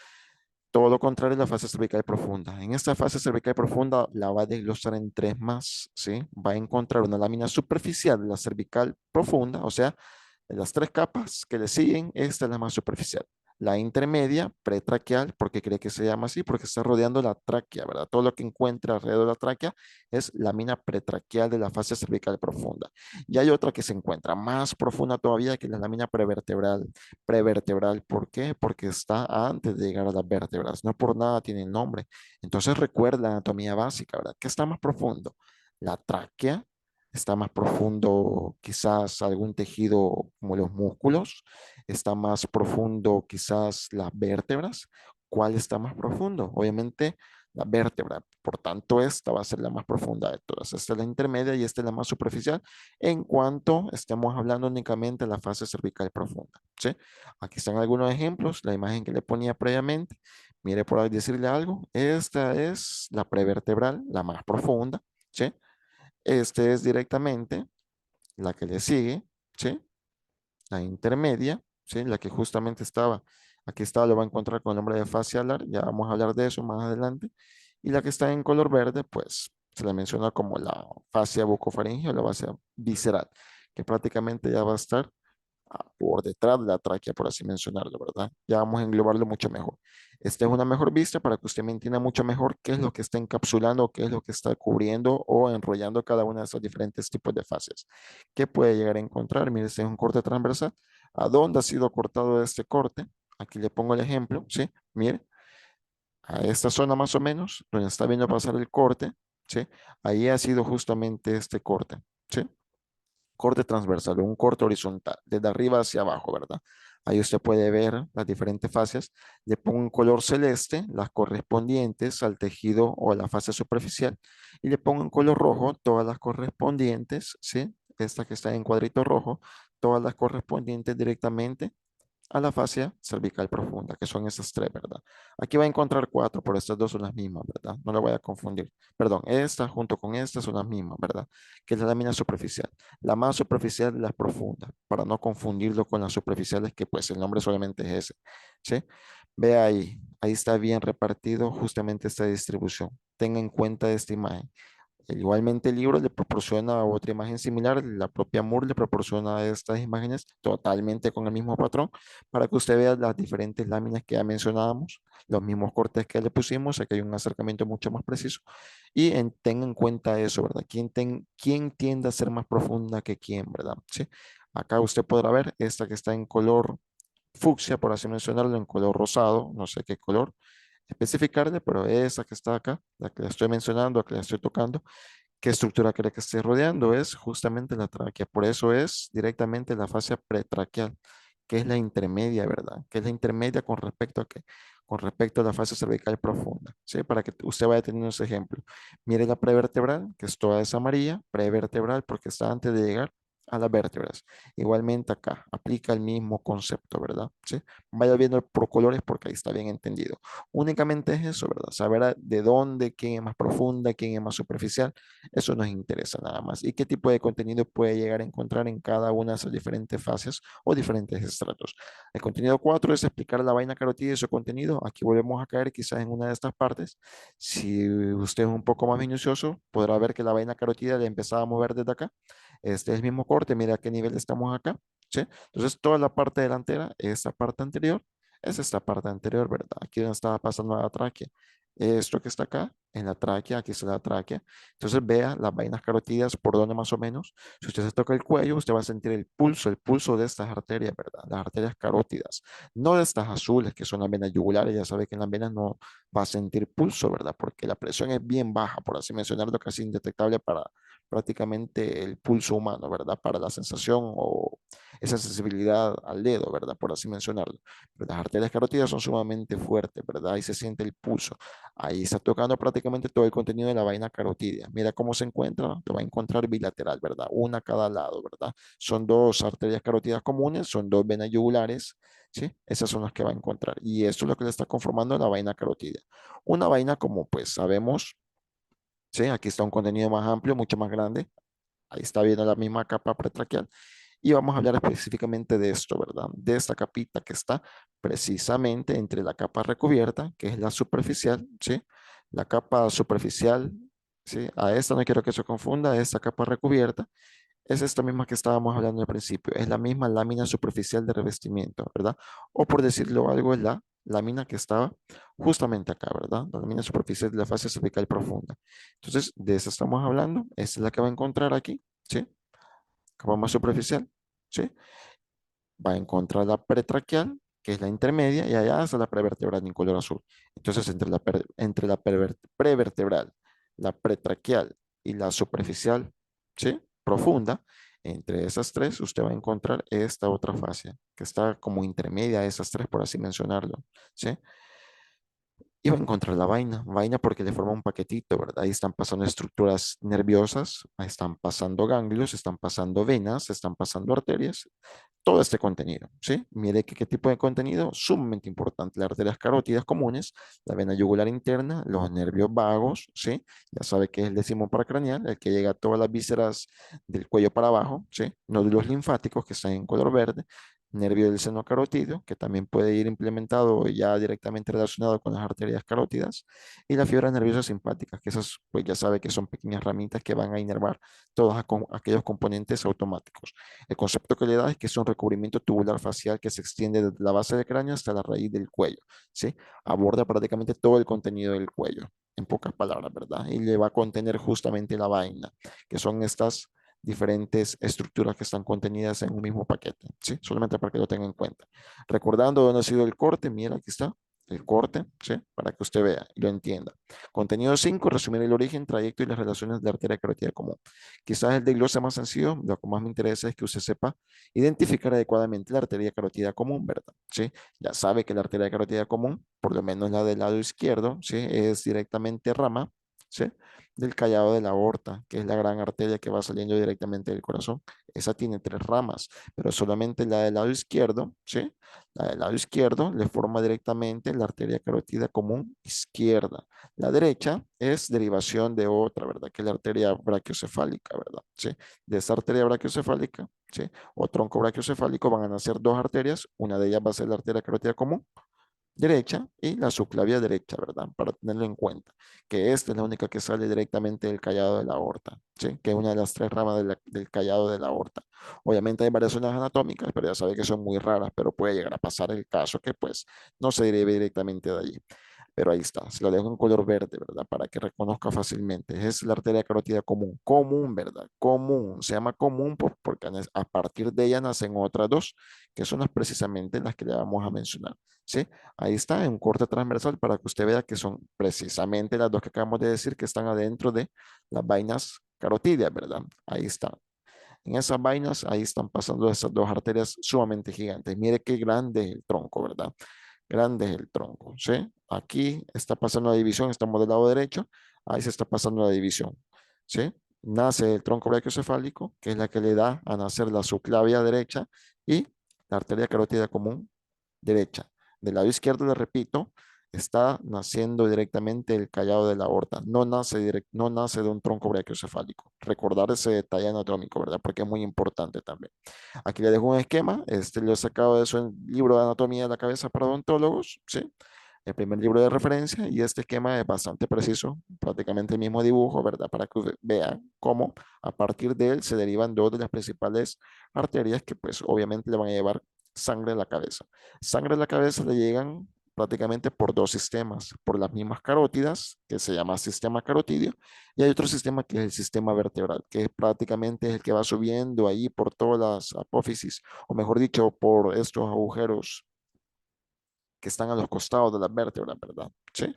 todo lo contrario, la fase cervical profunda. En esta fase cervical profunda la va a desglosar en tres más, ¿sí? Va a encontrar una lámina superficial de la cervical profunda, o sea, de las tres capas que le siguen, esta es la más superficial. La intermedia, pretraqueal, porque cree que se llama así, porque está rodeando la tráquea, ¿verdad? Todo lo que encuentra alrededor de la tráquea es lámina pretraqueal de la fase cervical profunda. Y hay otra que se encuentra más profunda todavía, que es la lámina prevertebral. Prevertebral, ¿por qué? Porque está antes de llegar a las vértebras, no por nada tiene el nombre. Entonces recuerda la anatomía básica, ¿verdad? ¿Qué está más profundo? La tráquea, está más profundo quizás algún tejido como los músculos, está más profundo quizás las vértebras. ¿Cuál está más profundo? Obviamente la vértebra, por tanto esta va a ser la más profunda de todas. Esta es la intermedia y esta es la más superficial en cuanto estemos hablando únicamente de la fase cervical profunda, ¿sí? Aquí están algunos ejemplos, la imagen que le ponía previamente. Mire, por ahí decirle algo, esta es la prevertebral, la más profunda, ¿sí? Este es directamente la que le sigue, ¿sí? La intermedia, ¿sí? La que justamente estaba, aquí está, lo va a encontrar con el nombre de fascia alar, ya vamos a hablar de eso más adelante. Y la que está en color verde, pues se le menciona como la fascia bucofaringea o la fascia visceral, que prácticamente ya va a estar por detrás de la tráquea, por así mencionarlo, ¿verdad? Ya vamos a englobarlo mucho mejor. Esta es una mejor vista para que usted me entienda mucho mejor qué es lo que está encapsulando, qué es lo que está cubriendo o enrollando cada una de esos diferentes tipos de fases. ¿Qué puede llegar a encontrar? Mire, este es un corte transversal. ¿A dónde ha sido cortado este corte? Aquí le pongo el ejemplo, ¿sí? Mire, a esta zona más o menos, donde está viendo pasar el corte, ¿sí? Ahí ha sido justamente este corte, ¿sí? Corte transversal o un corte horizontal, desde arriba hacia abajo, ¿verdad? Ahí usted puede ver las diferentes fases. Le pongo un color celeste, las correspondientes al tejido o a la fase superficial, y le pongo en color rojo todas las correspondientes, ¿sí? Esta que está en cuadrito rojo, todas las correspondientes directamente a la fascia cervical profunda, que son esas tres, ¿verdad? Aquí va a encontrar cuatro, pero estas dos son las mismas, ¿verdad? No le voy a confundir. Perdón, esta junto con esta son las mismas, ¿verdad? Que es la lámina superficial. La más superficial es la profunda, para no confundirlo con las superficiales, que pues el nombre solamente es ese, ¿sí? Ve ahí, ahí está bien repartido justamente esta distribución. Tenga en cuenta esta imagen. Igualmente el libro le proporciona otra imagen similar, la propia Moore le proporciona estas imágenes totalmente con el mismo patrón para que usted vea las diferentes láminas que ya mencionábamos, los mismos cortes que le pusimos, aquí hay un acercamiento mucho más preciso y tenga en cuenta eso, ¿verdad? ¿Quién tiende a ser más profunda que quién, ¿verdad? ¿Sí? Acá usted podrá ver esta que está en color fucsia, por así mencionarlo, en color rosado, no sé qué color especificarle, pero esa que está acá, la que le estoy mencionando, la que le estoy tocando, ¿qué estructura cree que esté rodeando? Es justamente la tráquea. Por eso es directamente la fascia pretraqueal, que es la intermedia, ¿verdad? Que es la intermedia con respecto a qué? Con respecto a la fascia cervical profunda, ¿sí? Para que usted vaya teniendo ese ejemplo. Mire la prevertebral, que es toda esa amarilla, prevertebral, porque está antes de llegar a las vértebras. Igualmente acá, aplica el mismo concepto, ¿verdad? ¿Sí? Vaya viendo por colores porque ahí está bien entendido. Únicamente es eso, ¿verdad? Saber de dónde, quién es más profunda, quién es más superficial, eso nos interesa nada más. Y qué tipo de contenido puede llegar a encontrar en cada una de esas diferentes fases o diferentes estratos. El contenido 4 es explicar la vaina carotídea y su contenido. Aquí volvemos a caer quizás en una de estas partes. Si usted es un poco más minucioso, podrá ver que la vaina carotídea le empezaba a mover desde acá. Este es el mismo corte, mira a qué nivel estamos acá, ¿sí? Entonces, toda la parte delantera, esta parte anterior, es esta parte anterior, ¿verdad? Aquí donde estaba pasando la tráquea. Esto que está acá, en la tráquea, aquí está la tráquea. Entonces, vea las vainas carotídeas por donde más o menos. Si usted se toca el cuello, usted va a sentir el pulso de estas arterias, ¿verdad? Las arterias carótidas, no de estas azules que son las venas yugulares. Ya sabe que en las venas no va a sentir pulso, ¿verdad? Porque la presión es bien baja, por así mencionarlo, casi indetectable para prácticamente el pulso humano, ¿verdad? Para la sensación o esa sensibilidad al dedo, ¿verdad? Por así mencionarlo. Pero las arterias carótidas son sumamente fuertes, ¿verdad? Ahí se siente el pulso. Ahí está tocando prácticamente todo el contenido de la vaina carotidia. Mira cómo se encuentra, lo va a encontrar bilateral, ¿verdad? Una a cada lado, ¿verdad? Son dos arterias carotidas comunes, son dos venas yugulares, ¿sí? Esas son las que va a encontrar. Y esto es lo que le está conformando la vaina carotidia. Una vaina, como pues sabemos, ¿sí? Aquí está un contenido más amplio, mucho más grande. Ahí está viendo la misma capa pretraquial. Y vamos a hablar específicamente de esto, ¿verdad? De esta capita que está precisamente entre la capa recubierta, que es la superficial, ¿sí? La capa superficial, ¿sí? A esta no quiero que se confunda, esta capa recubierta es esta misma que estábamos hablando al principio, es la misma lámina superficial de revestimiento, ¿verdad? O por decirlo algo, es la lámina que estaba justamente acá, ¿verdad? La lámina superficial de la fase cervical profunda. Entonces, de eso estamos hablando, esta es la que va a encontrar aquí, ¿sí? Capa más superficial, ¿sí? Va a encontrar la pretraquial, que es la intermedia, y allá está la prevertebral en color azul. Entonces, entre la prevertebral, la pretraquial y la superficial, ¿sí? Profunda, entre esas tres, usted va a encontrar esta otra fase, que está como intermedia a esas tres, por así mencionarlo, ¿sí? Y va a encontrar la vaina, vaina porque le forma un paquetito, ¿verdad? Ahí están pasando estructuras nerviosas, ahí están pasando ganglios, están pasando venas, están pasando arterias, todo este contenido, ¿sí? Mire qué tipo de contenido, sumamente importante, las arterias carótidas comunes, la vena yugular interna, los nervios vagos, ¿sí? Ya sabe que es el décimo paracraneal, el que llega a todas las vísceras del cuello para abajo, ¿sí? Nódulos linfáticos que están en color verde, nervio del seno carotídeo, que también puede ir implementado ya directamente relacionado con las arterias carótidas, y las fibras nerviosas simpáticas, que esas, pues ya sabe que son pequeñas ramitas que van a inervar todos aquellos componentes automáticos. El concepto que le da es que es un recubrimiento tubular facial que se extiende desde la base del cráneo hasta la raíz del cuello, ¿sí? Aborda prácticamente todo el contenido del cuello, en pocas palabras, ¿verdad? Y le va a contener justamente la vaina, que son estas diferentes estructuras que están contenidas en un mismo paquete, ¿sí? Solamente para que lo tenga en cuenta. Recordando dónde ha sido el corte, mira, aquí está el corte, ¿sí? Para que usted vea y lo entienda. Contenido 5, resumir el origen, trayecto y las relaciones de arteria carótida común. Quizás el desglose más sencillo, lo que más me interesa es que usted sepa identificar adecuadamente la arteria carótida común, ¿verdad? ¿Sí? Ya sabe que la arteria carótida común, por lo menos la del lado izquierdo, ¿sí? Es directamente rama, ¿sí? Del callado de la aorta, que es la gran arteria que va saliendo directamente del corazón. Esa tiene tres ramas, pero solamente la del lado izquierdo, ¿sí? La del lado izquierdo le forma directamente la arteria carótida común izquierda. La derecha es derivación de otra, ¿verdad? Que es la arteria brachiocefálica, ¿verdad? ¿Sí? De esa arteria brachiocefálica, ¿sí? O tronco brachiocefálico van a nacer dos arterias, una de ellas va a ser la arteria carótida común derecha y la subclavia derecha, ¿verdad? Para tenerlo en cuenta, que esta es la única que sale directamente del callado de la aorta, ¿sí? Que es una de las tres ramas del callado de la aorta. Obviamente hay variaciones anatómicas, pero ya sabe que son muy raras, pero puede llegar a pasar el caso que pues no se derive directamente de allí. Pero ahí está, se lo dejo en color verde, ¿verdad? Para que reconozca fácilmente. Es la arteria carótida común, común, ¿verdad? Común, se llama común porque a partir de ella nacen otras dos, que son las precisamente las que le vamos a mencionar, ¿sí? Ahí está, en un corte transversal para que usted vea que son precisamente las dos que acabamos de decir que están adentro de las vainas carotídeas, ¿verdad? Ahí está. En esas vainas, ahí están pasando esas dos arterias sumamente gigantes. Mire qué grande es el tronco, ¿verdad? Grande es el tronco, ¿sí? Aquí está pasando la división, estamos del lado derecho, ahí se está pasando la división, ¿sí? nace el tronco brachiocefálico, que es la que le da a nacer la subclavia derecha y la arteria carótida común derecha. Del lado izquierdo, le repito, está naciendo directamente el callado de la aorta. No nace de un tronco brachiocefálico. Recordar ese detalle anatómico, ¿verdad? Porque es muy importante también. Aquí le dejo un esquema. Este lo he sacado de su libro de anatomía de la cabeza para odontólogos, ¿sí? El primer libro de referencia, y este esquema es bastante preciso, prácticamente el mismo dibujo, ¿verdad? Para que vean cómo a partir de él se derivan dos de las principales arterias que pues obviamente le van a llevar sangre a la cabeza. Sangre a la cabeza le llegan prácticamente por dos sistemas, por las mismas carótidas, que se llama sistema carotidio, y hay otro sistema que es el sistema vertebral, que prácticamente es el que va subiendo ahí por todas las apófisis, o mejor dicho, por estos agujeros que están a los costados de las vértebras, ¿verdad? Sí.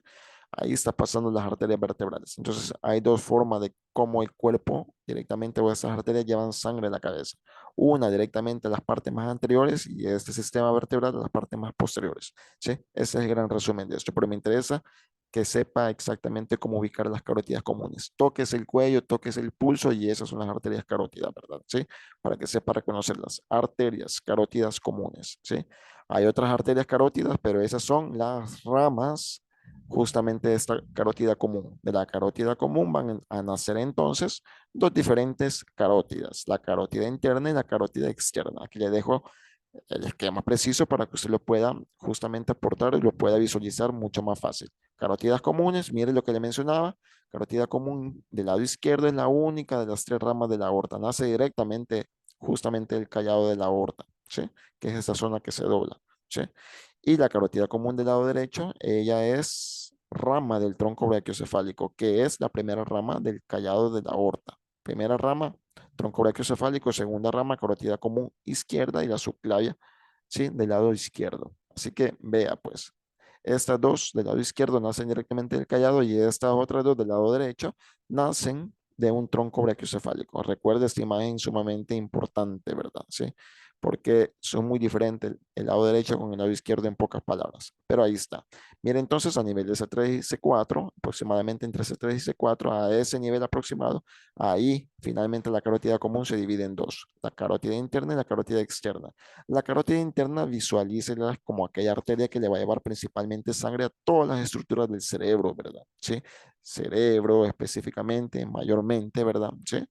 Ahí está pasando las arterias vertebrales. Entonces, hay dos formas de cómo el cuerpo directamente o esas arterias llevan sangre a la cabeza. Una directamente a las partes más anteriores y este sistema vertebral a las partes más posteriores. ¿Sí? Ese es el gran resumen de esto. Pero me interesa que sepa exactamente cómo ubicar las carótidas comunes. Toques el cuello, toques el pulso y esas son las arterias carótidas, ¿verdad? ¿Sí? Para que sepa reconocer las arterias carótidas comunes. ¿Sí? Hay otras arterias carótidas, pero esas son las ramas justamente de esta carótida común. De la carótida común van a nacer entonces dos diferentes carótidas, la carótida interna y la carótida externa. Aquí le dejo el esquema preciso para que usted lo pueda justamente aportar y lo pueda visualizar mucho más fácil. Carótidas comunes, mire lo que le mencionaba. Carótida común del lado izquierdo es la única de las tres ramas de la aorta. Nace directamente justamente del callado de la aorta, ¿sí? Que es esta zona que se dobla, ¿sí? Y la carótida común del lado derecho, ella es rama del tronco brachiocefálico, que es la primera rama del callado de la aorta. Primera rama, tronco brachiocefálico; segunda rama, carótida común izquierda y la subclavia, ¿sí? Del lado izquierdo. Así que vea, pues, estas dos del lado izquierdo nacen directamente del callado y estas otras dos del lado derecho nacen de un tronco brachiocefálico. Recuerde esta imagen sumamente importante, ¿verdad? ¿Sí? Porque son muy diferentes el lado derecho con el lado izquierdo en pocas palabras. Pero ahí está. Mira, entonces a nivel de C3 y C4, aproximadamente entre C3 y C4, a ese nivel aproximado, ahí finalmente la carótida común se divide en dos, la carótida interna y la carótida externa. La carótida interna visualícela como aquella arteria que le va a llevar principalmente sangre a todas las estructuras del cerebro, ¿verdad? ¿Sí? Cerebro específicamente, mayormente, ¿verdad? ¿Sí?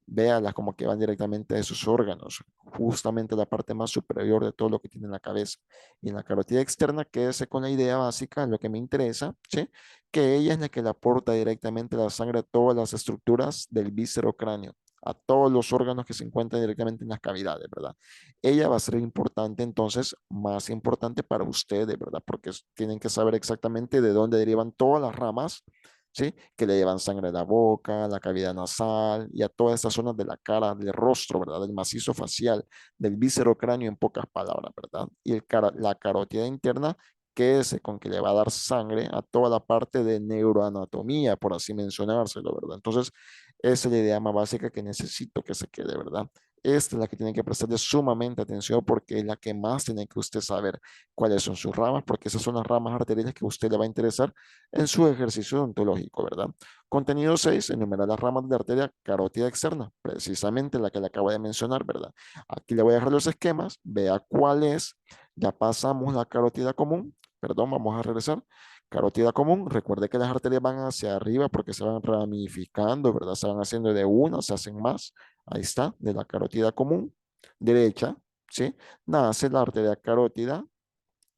Véalas como que van directamente a esos órganos, justamente la parte más superior de todo lo que tiene en la cabeza. Y en la carótida externa, quédese con la idea básica, lo que me interesa, ¿sí? Que ella es la que le aporta directamente la sangre a todas las estructuras del víscero cráneo, a todos los órganos que se encuentran directamente en las cavidades, ¿verdad? Ella va a ser importante, entonces, más importante para ustedes, ¿verdad? Porque tienen que saber exactamente de dónde derivan todas las ramas, ¿sí? Que le llevan sangre a la boca, la cavidad nasal y a todas estas zonas de la cara, del rostro, ¿verdad? Del macizo facial, del víscero cráneo en pocas palabras, ¿verdad? Y la carótida interna, que es con que le va a dar sangre a toda la parte de neuroanatomía, por así mencionárselo, ¿verdad? Entonces, esa es la idea más básica que necesito que se quede, ¿verdad? Esta es la que tiene que prestarle sumamente atención porque es la que más tiene que usted saber cuáles son sus ramas, porque esas son las ramas arteriales que a usted le va a interesar en su ejercicio odontológico, ¿verdad? Contenido 6, enumerar las ramas de la arteria carótida externa, precisamente la que le acabo de mencionar, ¿verdad? Aquí le voy a dejar los esquemas, vea cuál es, ya pasamos la carótida común, perdón, vamos a regresar. Carótida común, recuerde que las arterias van hacia arriba porque se van ramificando, ¿verdad? Se van haciendo de una, se hacen más. Ahí está, de la carótida común, derecha, ¿sí? Nace la arteria carótida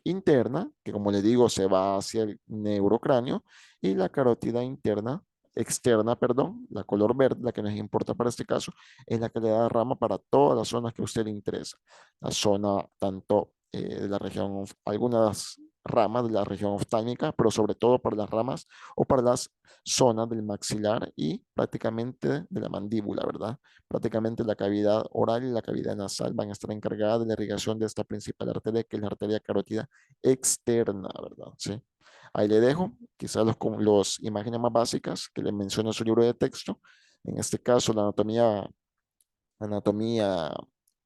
interna, que como le digo, se va hacia el neurocráneo, y la carótida interna, externa, perdón, la color verde, la que nos importa para este caso, es la que le da rama para todas las zonas que a usted le interesa. La zona tanto de la región, algunas ramas de la región oftálmica, pero sobre todo para las ramas o para las zonas del maxilar y prácticamente de la mandíbula, ¿verdad? Prácticamente la cavidad oral y la cavidad nasal van a estar encargadas de la irrigación de esta principal arteria, que es la arteria carótida externa, ¿verdad? Sí. Ahí le dejo quizás los imágenes más básicas que le menciona su libro de texto. En este caso, la anatomía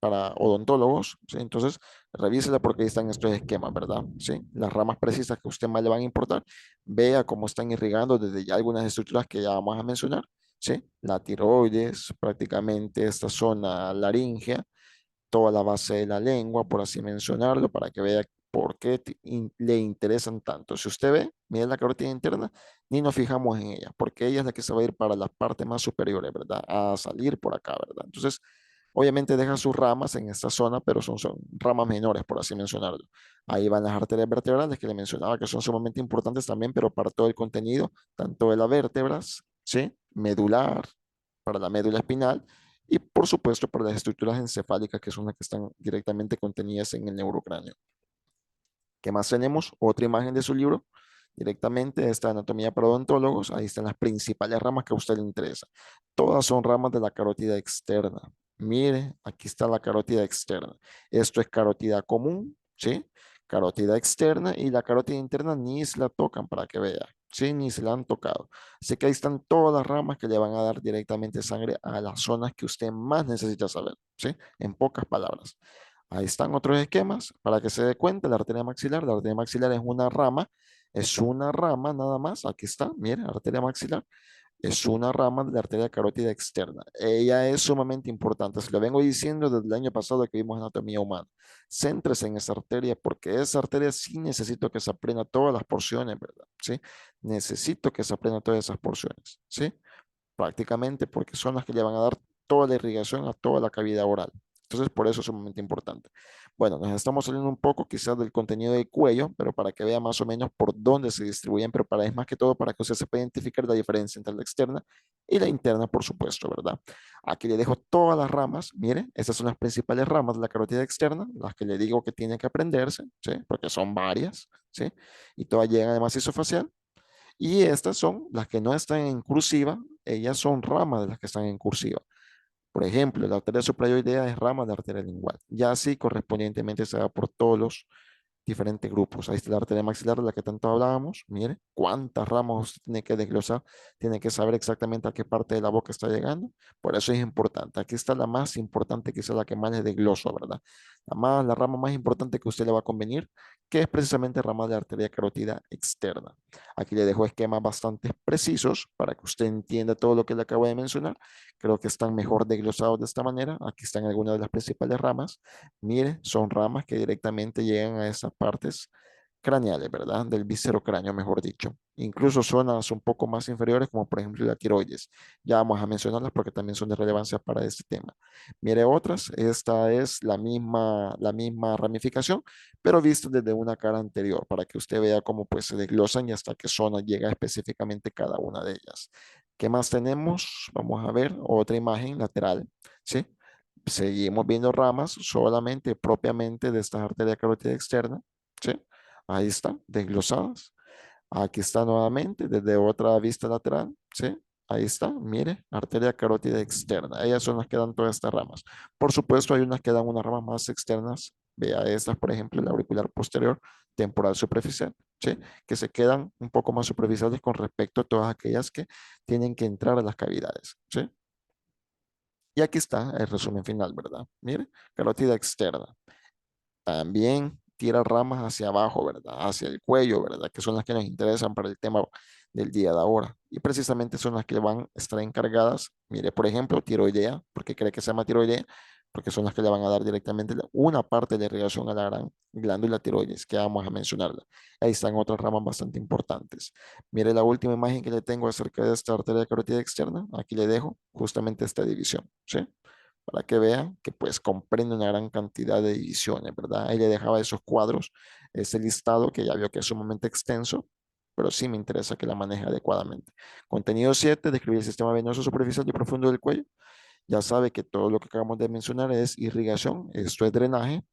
para odontólogos, ¿sí? Entonces, revísela porque ahí están estos esquemas, ¿verdad? ¿Sí? Las ramas precisas que a usted más le van a importar, vea cómo están irrigando desde ya algunas estructuras que ya vamos a mencionar, ¿sí? La tiroides, prácticamente esta zona laringea, toda la base de la lengua, por así mencionarlo, para que vea por qué le interesan tanto. Si usted ve, mira la carótida interna, ni nos fijamos en ella, porque ella es la que se va a ir para las partes más superiores, ¿verdad? A salir por acá, ¿verdad? Entonces, obviamente deja sus ramas en esta zona, pero son ramas menores, por así mencionarlo. Ahí van las arterias vertebrales que le mencionaba que son sumamente importantes también, pero para todo el contenido, tanto de las vértebras, ¿sí? Medular, para la médula espinal, y por supuesto para las estructuras encefálicas, que son las que están directamente contenidas en el neurocráneo. ¿Qué más tenemos? Otra imagen de su libro, directamente esta anatomía para odontólogos. Ahí están las principales ramas que a usted le interesa. Todas son ramas de la carótida externa. Mire, aquí está la carótida externa. Esto es carótida común, ¿sí? Carótida externa, y la carótida interna ni se la tocan para que vea, ¿sí? Ni se la han tocado. Así que ahí están todas las ramas que le van a dar directamente sangre a las zonas que usted más necesita saber, ¿sí? En pocas palabras. Ahí están otros esquemas para que se dé cuenta. La arteria maxilar, la arteria maxilar es una rama nada más. Aquí está, mire, arteria maxilar es una rama de la arteria carótida externa. Ella es sumamente importante. Se lo vengo diciendo desde el año pasado que vimos anatomía humana. Céntrese en esa arteria, porque esa arteria sí necesito que se aprenda todas las porciones, ¿verdad? ¿Sí? Necesito que se aprenda todas esas porciones, ¿sí? Prácticamente porque son las que le van a dar toda la irrigación a toda la cavidad oral. Entonces, por eso es sumamente importante. Bueno, nos estamos saliendo un poco quizás del contenido del cuello, pero para que vea más o menos por dónde se distribuyen, pero para es más que todo para que usted se pueda identificar la diferencia entre la externa y la interna, por supuesto, ¿verdad? Aquí le dejo todas las ramas. Mire, estas son las principales ramas de la carótida externa, las que le digo que tiene que aprenderse, ¿sí? Porque son varias, ¿sí? Y todas llegan al macizo facial. Y estas son las que no están en cursiva, ellas son ramas de las que están en cursiva. Por ejemplo, la arteria suprayoidea es rama de arteria lingual. Ya así correspondientemente se da por todos los diferentes grupos. Ahí está la arteria maxilar de la que tanto hablábamos. Mire, cuántas ramas usted tiene que desglosar, tiene que saber exactamente a qué parte de la boca está llegando. Por eso es importante. Aquí está la más importante, quizá la que más le desgloso, ¿verdad? La rama más importante que a usted le va a convenir, que es precisamente rama de la arteria carótida externa. Aquí le dejo esquemas bastante precisos para que usted entienda todo lo que le acabo de mencionar. Creo que están mejor desglosados de esta manera. Aquí están algunas de las principales ramas. Mire, son ramas que directamente llegan a esas partes craneales, ¿verdad? Del viscerocráneo, mejor dicho. Incluso zonas un poco más inferiores, como por ejemplo la tiroides. Ya vamos a mencionarlas porque también son de relevancia para este tema. Mire otras, esta es la misma ramificación, pero visto desde una cara anterior, para que usted vea cómo pues se desglosan y hasta qué zona llega específicamente cada una de ellas. ¿Qué más tenemos? Vamos a ver otra imagen lateral, ¿sí? Seguimos viendo ramas solamente propiamente de esta arteria carótida externa, ¿sí? Ahí están, desglosadas. Aquí está nuevamente desde otra vista lateral, ¿sí? Ahí está, mire, arteria carótida externa. Ellas son las que dan todas estas ramas. Por supuesto, hay unas que dan unas ramas más externas. Vea estas, por ejemplo, la auricular posterior, temporal superficial, ¿sí? Que se quedan un poco más superficiales con respecto a todas aquellas que tienen que entrar a las cavidades, ¿sí? Y aquí está el resumen final, ¿verdad? Mire, carótida externa. También tira ramas hacia abajo, ¿verdad? Hacia el cuello, ¿verdad? Que son las que nos interesan para el tema del día de ahora. Y precisamente son las que van a estar encargadas, mire, por ejemplo, tiroidea. ¿Por qué cree que se llama tiroidea? Porque son las que le van a dar directamente una parte de la irrigación a la gran glándula tiroides, que vamos a mencionarla. Ahí están otras ramas bastante importantes. Mire la última imagen que le tengo acerca de esta arteria carótida externa. Aquí le dejo justamente esta división, ¿sí? Para que vean que pues comprende una gran cantidad de divisiones, ¿verdad? Ahí le dejaba esos cuadros, ese listado que ya vio que es sumamente extenso, pero sí me interesa que la maneje adecuadamente. Contenido 7, describir el sistema venoso superficial y profundo del cuello. Ya sabe que todo lo que acabamos de mencionar es irrigación, esto es drenaje.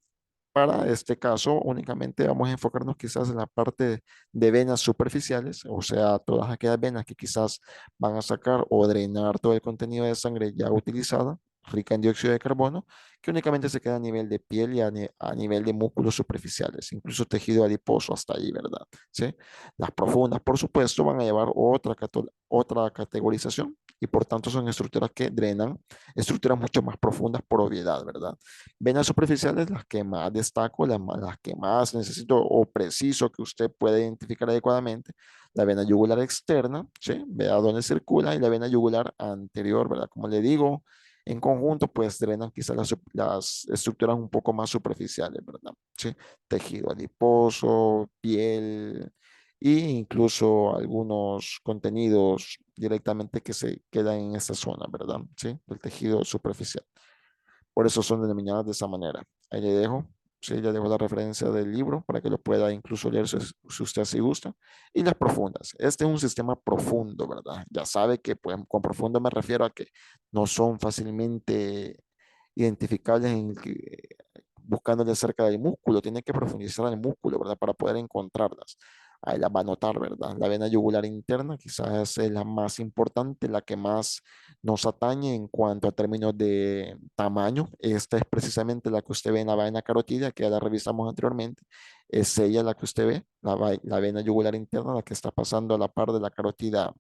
Para este caso, únicamente vamos a enfocarnos quizás en la parte de venas superficiales, o sea, todas aquellas venas que quizás van a sacar o drenar todo el contenido de sangre ya utilizada, rica en dióxido de carbono, que únicamente se queda a nivel de piel y a nivel de músculos superficiales, incluso tejido adiposo hasta ahí, ¿verdad? ¿Sí? Las profundas, por supuesto, van a llevar otra categorización, y por tanto son estructuras que drenan, estructuras mucho más profundas por obviedad, ¿verdad? Venas superficiales, las que más destaco, las que más necesito o preciso que usted pueda identificar adecuadamente, la vena yugular externa, ¿sí? Vea dónde circula y la vena yugular anterior, ¿verdad? Como le digo, en conjunto, pues drenan quizás las estructuras un poco más superficiales, ¿verdad? ¿Sí? Tejido adiposo, piel e incluso algunos contenidos directamente que se quedan en esa zona, ¿verdad? ¿Sí? Del tejido superficial. Por eso son denominadas de esa manera. Ahí le dejo, sí, ya dejo la referencia del libro para que lo pueda incluso leer si usted así gusta. Y las profundas. Este es un sistema profundo, ¿verdad? Ya sabe que pues, con profundo me refiero a que no son fácilmente identificables buscándole cerca del músculo. Tiene que profundizar en el músculo, ¿verdad? Para poder encontrarlas. Ahí las va a notar, ¿verdad? La vena yugular interna quizás es la más importante, la que más nos atañe en cuanto a términos de tamaño. Esta es precisamente la que usted ve en la vena carótida, que ya la revisamos anteriormente. Es ella la que usted ve, la vena yugular interna, la que está pasando a la par de la carótida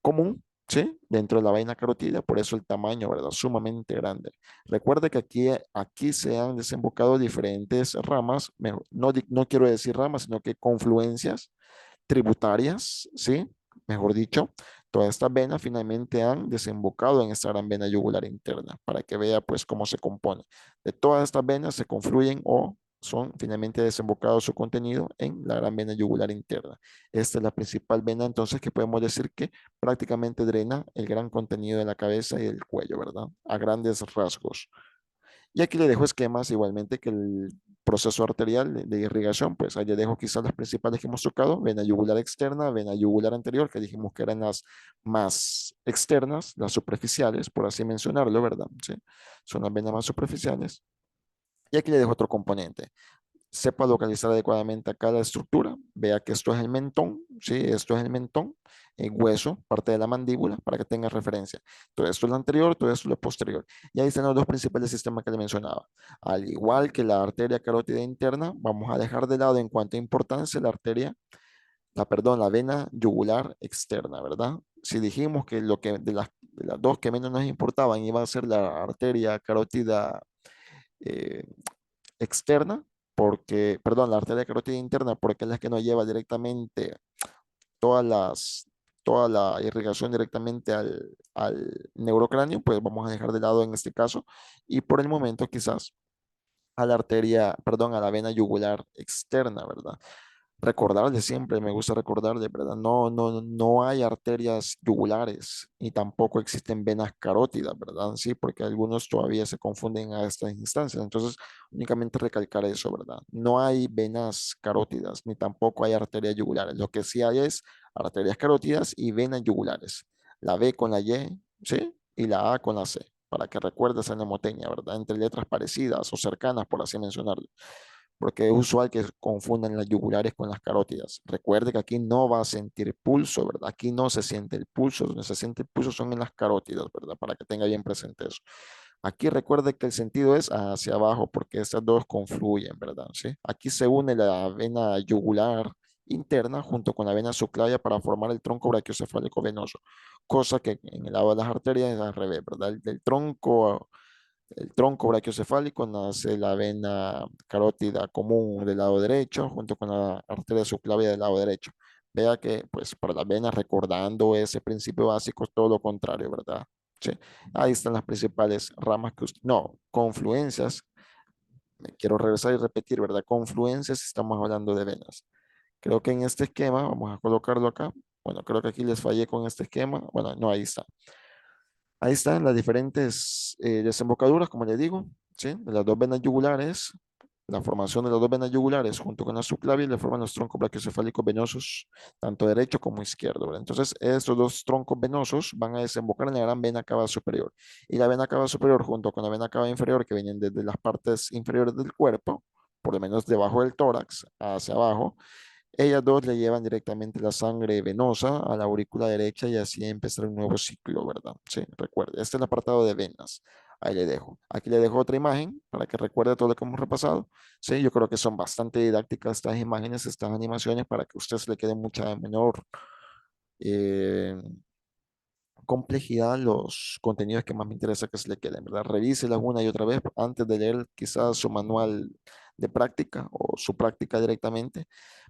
común, ¿sí? Dentro de la vaina carótida, por eso el tamaño, ¿verdad? Sumamente grande. Recuerde que aquí se han desembocado diferentes ramas, no quiero decir ramas, sino que confluencias tributarias, ¿sí? Mejor dicho, todas estas venas finalmente han desembocado en esta gran vena yugular interna, para que vea pues cómo se compone. De todas estas venas se confluyen o son finalmente desembocados su contenido en la gran vena yugular interna. Esta es la principal vena entonces que podemos decir que prácticamente drena el gran contenido de la cabeza y del cuello, ¿verdad? A grandes rasgos. Y aquí le dejo esquemas igualmente que el proceso arterial de irrigación, pues ahí le dejo quizás las principales que hemos tocado, vena yugular externa, vena yugular anterior, que dijimos que eran las más externas, las superficiales, por así mencionarlo, ¿verdad? Sí, son las venas más superficiales. Y aquí le dejo otro componente, sepa localizar adecuadamente acá la estructura, vea que esto es el mentón, ¿sí? Esto es el mentón, el hueso, parte de la mandíbula, para que tenga referencia. Todo esto es lo anterior, todo esto es lo posterior. Y ahí están los dos principales sistemas que le mencionaba. Al igual que la arteria carótida interna, vamos a dejar de lado en cuanto a importancia la arteria, perdón, la vena yugular externa, ¿verdad? Si dijimos que lo que de las dos que menos nos importaban iba a ser la arteria carótida eh, externa, porque, perdón, la arteria carótida interna, porque es la que nos lleva directamente todas las, toda la irrigación directamente al neurocráneo, pues vamos a dejar de lado en este caso, y por el momento quizás a la arteria, perdón, a la vena yugular externa, ¿verdad? Recordarle siempre, me gusta recordarle, ¿verdad? No hay arterias yugulares y tampoco existen venas carótidas, ¿verdad? Sí, porque algunos todavía se confunden a estas instancias. Entonces, únicamente recalcar eso, ¿verdad? No hay venas carótidas ni tampoco hay arterias yugulares. Lo que sí hay es arterias carótidas y venas yugulares. La B con la Y, ¿sí? Y la A con la C, para que recuerdes esa mnemotecnia, ¿verdad? Entre letras parecidas o cercanas, por así mencionarlo, porque es usual que confundan las yugulares con las carótidas. Recuerde que aquí no va a sentir pulso, ¿verdad? Aquí no se siente el pulso, donde se siente el pulso son en las carótidas, ¿verdad? Para que tenga bien presente eso. Aquí recuerde que el sentido es hacia abajo, porque estas dos confluyen, ¿verdad? ¿Sí? Aquí se une la vena yugular interna junto con la vena subclavia para formar el tronco brachiocefálico venoso, cosa que en el lado de las arterias es al revés, ¿verdad? Del tronco, el tronco brachiocefálico nace la vena carótida común del lado derecho junto con la arteria subclavia del lado derecho. Vea que, pues, para las venas, recordando ese principio básico, es todo lo contrario, ¿verdad? Sí. Ahí están las principales ramas no, confluencias. Quiero regresar y repetir, ¿verdad? Confluencias, estamos hablando de venas. Creo que en este esquema, vamos a colocarlo acá. Bueno, creo que aquí les fallé con este esquema. Bueno, no, ahí está. Ahí están las diferentes desembocaduras, como le digo, ¿sí? De las dos venas yugulares, la formación de las dos venas yugulares junto con la subclavia le forman los troncos brachiocefálicos venosos, tanto derecho como izquierdo, ¿verdad? Entonces, estos dos troncos venosos van a desembocar en la gran vena cava superior. Y la vena cava superior junto con la vena cava inferior, que vienen desde las partes inferiores del cuerpo, por lo menos debajo del tórax, hacia abajo, ellas dos le llevan directamente la sangre venosa a la aurícula derecha y así empezar un nuevo ciclo, ¿verdad? Sí, recuerde, este es el apartado de venas. Ahí le dejo. Aquí le dejo otra imagen para que recuerde todo lo que hemos repasado. Sí, yo creo que son bastante didácticas estas imágenes, estas animaciones, para que a usted se le quede mucha menor, eh, complejidad los contenidos que más me interesa que se le queden, ¿verdad? Revíselas una y otra vez antes de leer quizás su manual de práctica o su práctica directamente,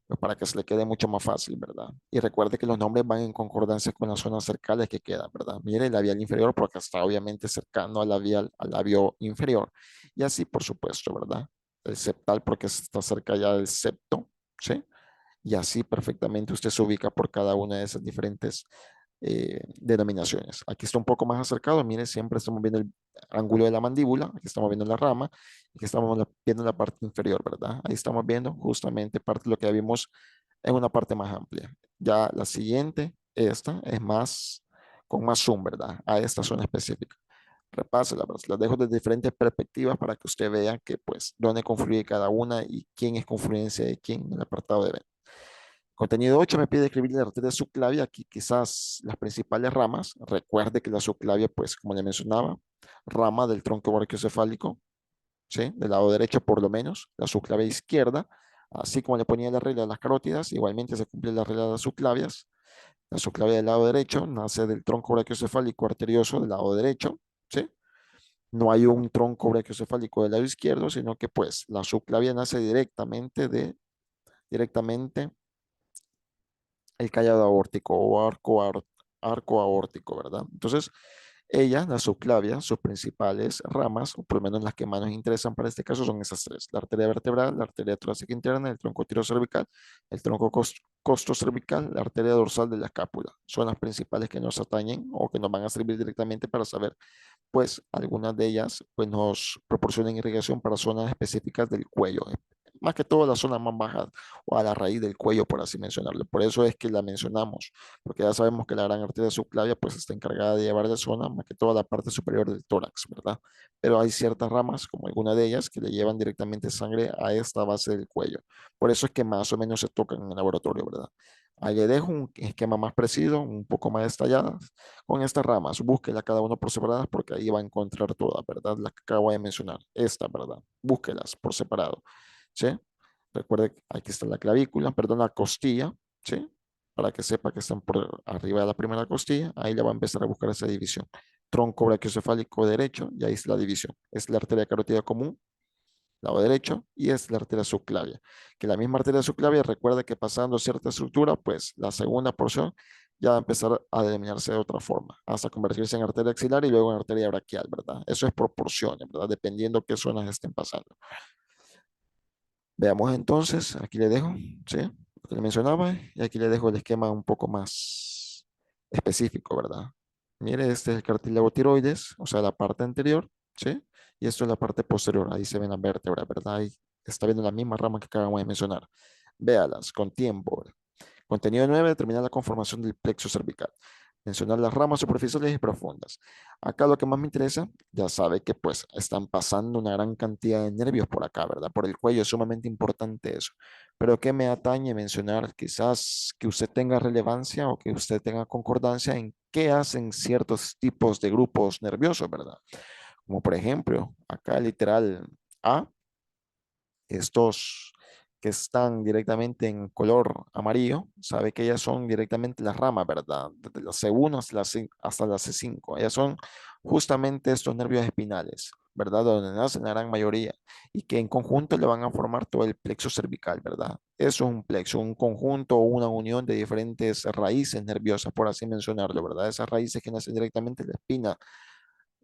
pues para que se le quede mucho más fácil, ¿verdad? Y recuerde que los nombres van en concordancia con las zonas cercales que quedan, ¿verdad? Mire el labial inferior porque está obviamente cercano al labio inferior. Y así, por supuesto, ¿verdad? El septal porque está cerca ya del septo, ¿sí? Y así perfectamente usted se ubica por cada una de esas diferentes denominaciones. Aquí está un poco más acercado, mire, siempre estamos viendo el ángulo de la mandíbula, aquí estamos viendo la rama, aquí estamos viendo la parte inferior, ¿verdad? Ahí estamos viendo justamente parte de lo que ya vimos en una parte más amplia. Ya la siguiente, esta, es más, con más zoom, ¿verdad? A esta zona específica. Repásela, pero las dejo desde diferentes perspectivas para que usted vea que, pues, dónde confluye cada una y quién es confluencia de quién en el apartado de Contenido 8 me pide escribir la arteria subclavia, aquí quizás las principales ramas. Recuerde que la subclavia, pues como le mencionaba, rama del tronco brachiocefálico, ¿sí? Del lado derecho por lo menos, la subclavia izquierda, así como le ponía la regla de las carótidas, igualmente se cumple la regla de las subclavias. La subclavia del lado derecho nace del tronco brachiocefálico arterioso del lado derecho, ¿sí? No hay un tronco brachiocefálico del lado izquierdo, sino que pues la subclavia nace directamente el callado aórtico o arco aórtico, ¿verdad? Entonces, ella, la subclavia, sus principales ramas, o por lo menos las que más nos interesan para este caso, son esas tres: la arteria vertebral, la arteria torácica interna, el tronco tirocervical, el tronco costocervical, la arteria dorsal de la escápula. Son las principales que nos atañen o que nos van a servir directamente para saber, pues algunas de ellas pues nos proporcionan irrigación para zonas específicas del cuello, más que todo la zona más baja o a la raíz del cuello, por así mencionarlo. Por eso es que la mencionamos, porque ya sabemos que la gran arteria subclavia pues está encargada de llevar la zona, más que toda la parte superior del tórax, ¿verdad? Pero hay ciertas ramas, como alguna de ellas, que le llevan directamente sangre a esta base del cuello. Por eso es que más o menos se tocan en el laboratorio, ¿verdad? Ahí le dejo un esquema más preciso, un poco más detallado con estas ramas. Búsquela cada uno por separadas porque ahí va a encontrar todas, ¿verdad? Las que acabo de mencionar. Esta, ¿verdad? Búsquelas por separado, ¿sí? Recuerde que aquí está la clavícula, perdón, la costilla, ¿sí? Para que sepa que están por arriba de la primera costilla. Ahí le va a empezar a buscar esa división. Tronco brachiocefálico derecho, y ahí es la división. Es la arteria carótida común, lado derecho, y es la arteria subclavia. Que la misma arteria subclavia, recuerda que pasando cierta estructura, pues la segunda porción ya va a empezar a denominarse de otra forma, hasta convertirse en arteria axilar y luego en arteria braquial, ¿verdad? Eso es proporciones, ¿verdad? Dependiendo qué zonas estén pasando. Veamos entonces, aquí le dejo, ¿sí? Lo que le mencionaba, y aquí le dejo el esquema un poco más específico, ¿verdad? Mire, este es el cartílago tiroides, o sea, la parte anterior, ¿sí? Y esto es la parte posterior, ahí se ven las vértebras, ¿verdad? Ahí está viendo la misma rama que acabamos de mencionar. Véalas con tiempo. Contenido 9: determinar la conformación del plexo cervical. Mencionar las ramas superficiales y profundas. Acá lo que más me interesa, ya sabe que pues están pasando una gran cantidad de nervios por acá, ¿verdad? Por el cuello, es sumamente importante eso. Pero ¿qué me atañe mencionar? Quizás que usted tenga relevancia o que usted tenga concordancia en qué hacen ciertos tipos de grupos nerviosos, ¿verdad? Como por ejemplo, acá literal A, estos que están directamente en color amarillo, sabe que ellas son directamente las ramas, ¿verdad? Desde la C1 hasta la C5. Ellas son justamente estos nervios espinales, ¿verdad? Donde nacen la gran mayoría y que en conjunto le van a formar todo el plexo cervical, ¿verdad? Eso es un plexo, un conjunto o una unión de diferentes raíces nerviosas, por así mencionarlo, ¿verdad? Esas raíces que nacen directamente de la espina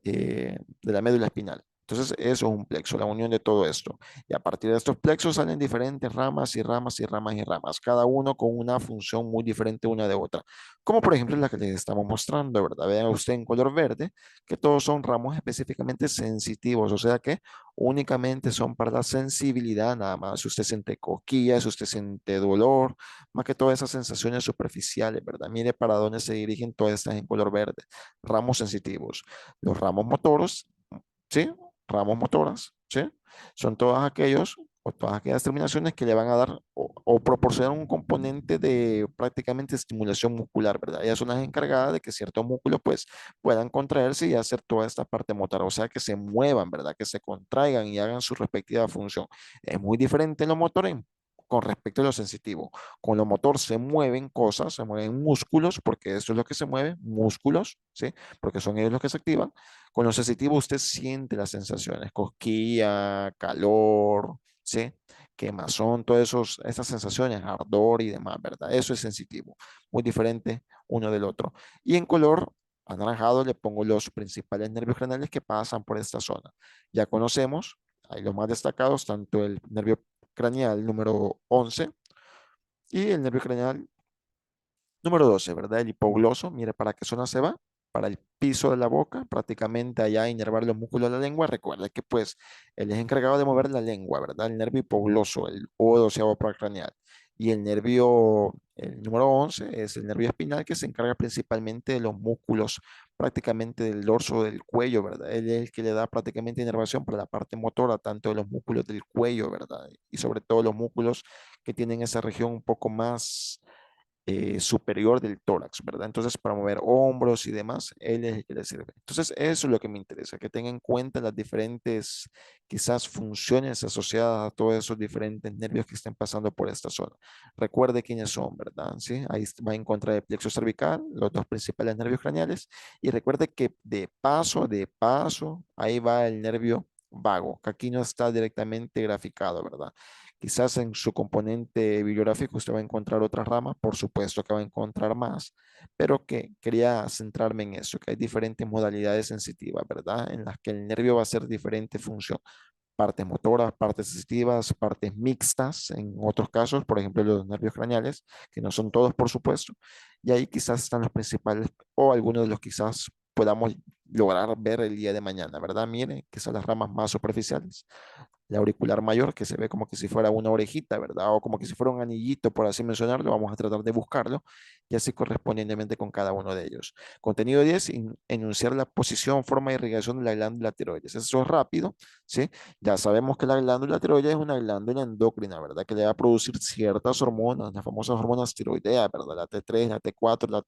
de la médula espinal. Entonces, eso es un plexo, la unión de todo esto. Y a partir de estos plexos salen diferentes ramas y ramas y ramas y ramas, cada uno con una función muy diferente una de otra. Como por ejemplo la que les estamos mostrando, ¿verdad? Vean usted en color verde que todos son ramos específicamente sensitivos, o sea que únicamente son para la sensibilidad nada más. Si usted siente cosquillas, si usted siente dolor, más que todas esas sensaciones superficiales, ¿verdad? Mire para dónde se dirigen todas estas en color verde. Ramos sensitivos. Los ramos motoros, ¿sí? Ramos motoras, ¿sí? Son todos aquellos o todas aquellas terminaciones que le van a dar o proporcionar un componente de prácticamente estimulación muscular, ¿verdad? Ellas son las encargadas de que ciertos músculos pues puedan contraerse y hacer toda esta parte motora, o sea, que se muevan, ¿verdad? Que se contraigan y hagan su respectiva función. Es muy diferente en los motores, con respecto a lo sensitivo. Con lo motor se mueven cosas, se mueven músculos, porque eso es lo que se mueve, músculos, ¿sí? Porque son ellos los que se activan. Con lo sensitivo usted siente las sensaciones, cosquilla, calor, ¿sí? Quemazón, todas esas sensaciones, ardor y demás, ¿verdad? Eso es sensitivo, muy diferente uno del otro. Y en color anaranjado le pongo los principales nervios craneales que pasan por esta zona. Ya conocemos, hay los más destacados, tanto el nervio craneal número 11 y el nervio craneal número 12, ¿verdad? El hipogloso, mire para qué zona se va, para el piso de la boca, prácticamente allá a inervar los músculos de la lengua. Recuerda que pues él es encargado de mover la lengua, ¿verdad? El nervio hipogloso, el O12 paracraneal. Y el nervio, el número 11 es el nervio espinal que se encarga principalmente de los músculos prácticamente del dorso del cuello, ¿verdad? Él es el que le da prácticamente inervación para la parte motora, tanto de los músculos del cuello, ¿verdad? Y sobre todo los músculos que tienen esa región un poco más superior del tórax, ¿verdad? Entonces, para mover hombros y demás, él es el que le sirve. Entonces, eso es lo que me interesa, que tenga en cuenta las diferentes, quizás, funciones asociadas a todos esos diferentes nervios que estén pasando por esta zona. Recuerde quiénes son, ¿verdad? ¿Sí? Ahí va a encontrar el plexo cervical, los dos principales nervios craneales, y recuerde que de paso, ahí va el nervio vago, que aquí no está directamente graficado, ¿verdad? Quizás en su componente bibliográfico usted va a encontrar otras ramas, por supuesto que va a encontrar más, pero que quería centrarme en eso, que hay diferentes modalidades sensitivas, ¿verdad? En las que el nervio va a hacer diferente función, partes motoras, partes sensitivas, partes mixtas, en otros casos, por ejemplo, los nervios craneales, que no son todos, por supuesto, y ahí quizás están los principales o algunos de los quizás podamos lograr ver el día de mañana, ¿verdad? Miren, que son las ramas más superficiales, la auricular mayor, que se ve como que si fuera una orejita, ¿verdad? O como que si fuera un anillito, por así mencionarlo. Vamos a tratar de buscarlo y así correspondientemente con cada uno de ellos. Contenido 10, enunciar la posición, forma y irrigación de la glándula tiroides. Eso es rápido, ¿sí? Ya sabemos que la glándula tiroides es una glándula endocrina, ¿verdad? Que le va a producir ciertas hormonas, las famosas hormonas tiroideas, ¿verdad? La T3, la T4, la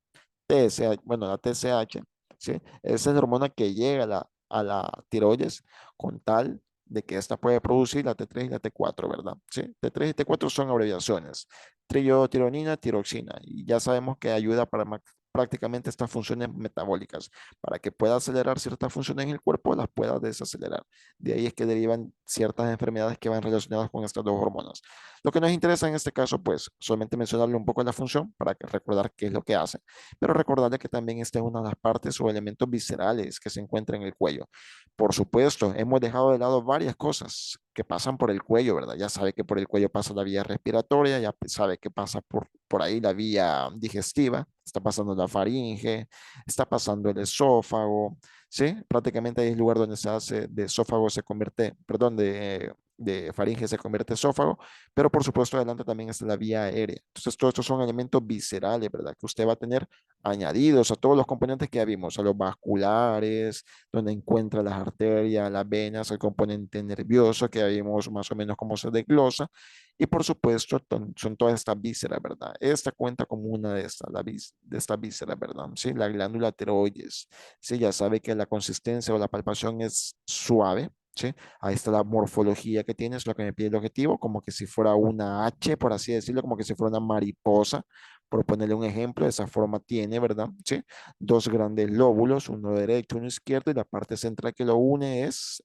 TSH, bueno, la TSH, ¿sí? Esa es la hormona que llega a la tiroides con tal de que esta puede producir la T3 y la T4, ¿verdad? Sí, T3 y T4 son abreviaciones. Triiotironina, tiroxina. Y ya sabemos que ayuda para prácticamente estas funciones metabólicas. Para que pueda acelerar ciertas funciones en el cuerpo, las pueda desacelerar. De ahí es que derivan ciertas enfermedades que van relacionadas con estas dos hormonas. Lo que nos interesa en este caso, pues, solamente mencionarle un poco la función para que recordar qué es lo que hace, pero recordarle que también esta es una de las partes o elementos viscerales que se encuentra en el cuello. Por supuesto, hemos dejado de lado varias cosas que pasan por el cuello, ¿verdad? Ya sabe que por el cuello pasa la vía respiratoria, ya sabe que pasa por ahí la vía digestiva, está pasando la faringe, está pasando el esófago, ¿sí? Prácticamente ahí es el lugar donde se hace de esófago se convierte, perdón, de faringe se convierte esófago, pero por supuesto adelante también está la vía aérea. Entonces, todos estos son elementos viscerales, ¿verdad? Que usted va a tener añadidos a todos los componentes que ya vimos, a los vasculares, donde encuentra las arterias, las venas, el componente nervioso, que ya vimos más o menos cómo se desglosa, y por supuesto son todas estas vísceras, ¿verdad? Esta cuenta como una de estas, de estas vísceras, ¿verdad? Sí, la glándula tiroides, sí, ya sabe que la consistencia o la palpación es suave, ¿sí? Ahí está la morfología que tiene, es lo que me pide el objetivo, como que si fuera una H, por así decirlo, como que si fuera una mariposa, por ponerle un ejemplo, de esa forma tiene, ¿verdad? ¿Sí? Dos grandes lóbulos, uno derecho, uno izquierdo, y la parte central que lo une es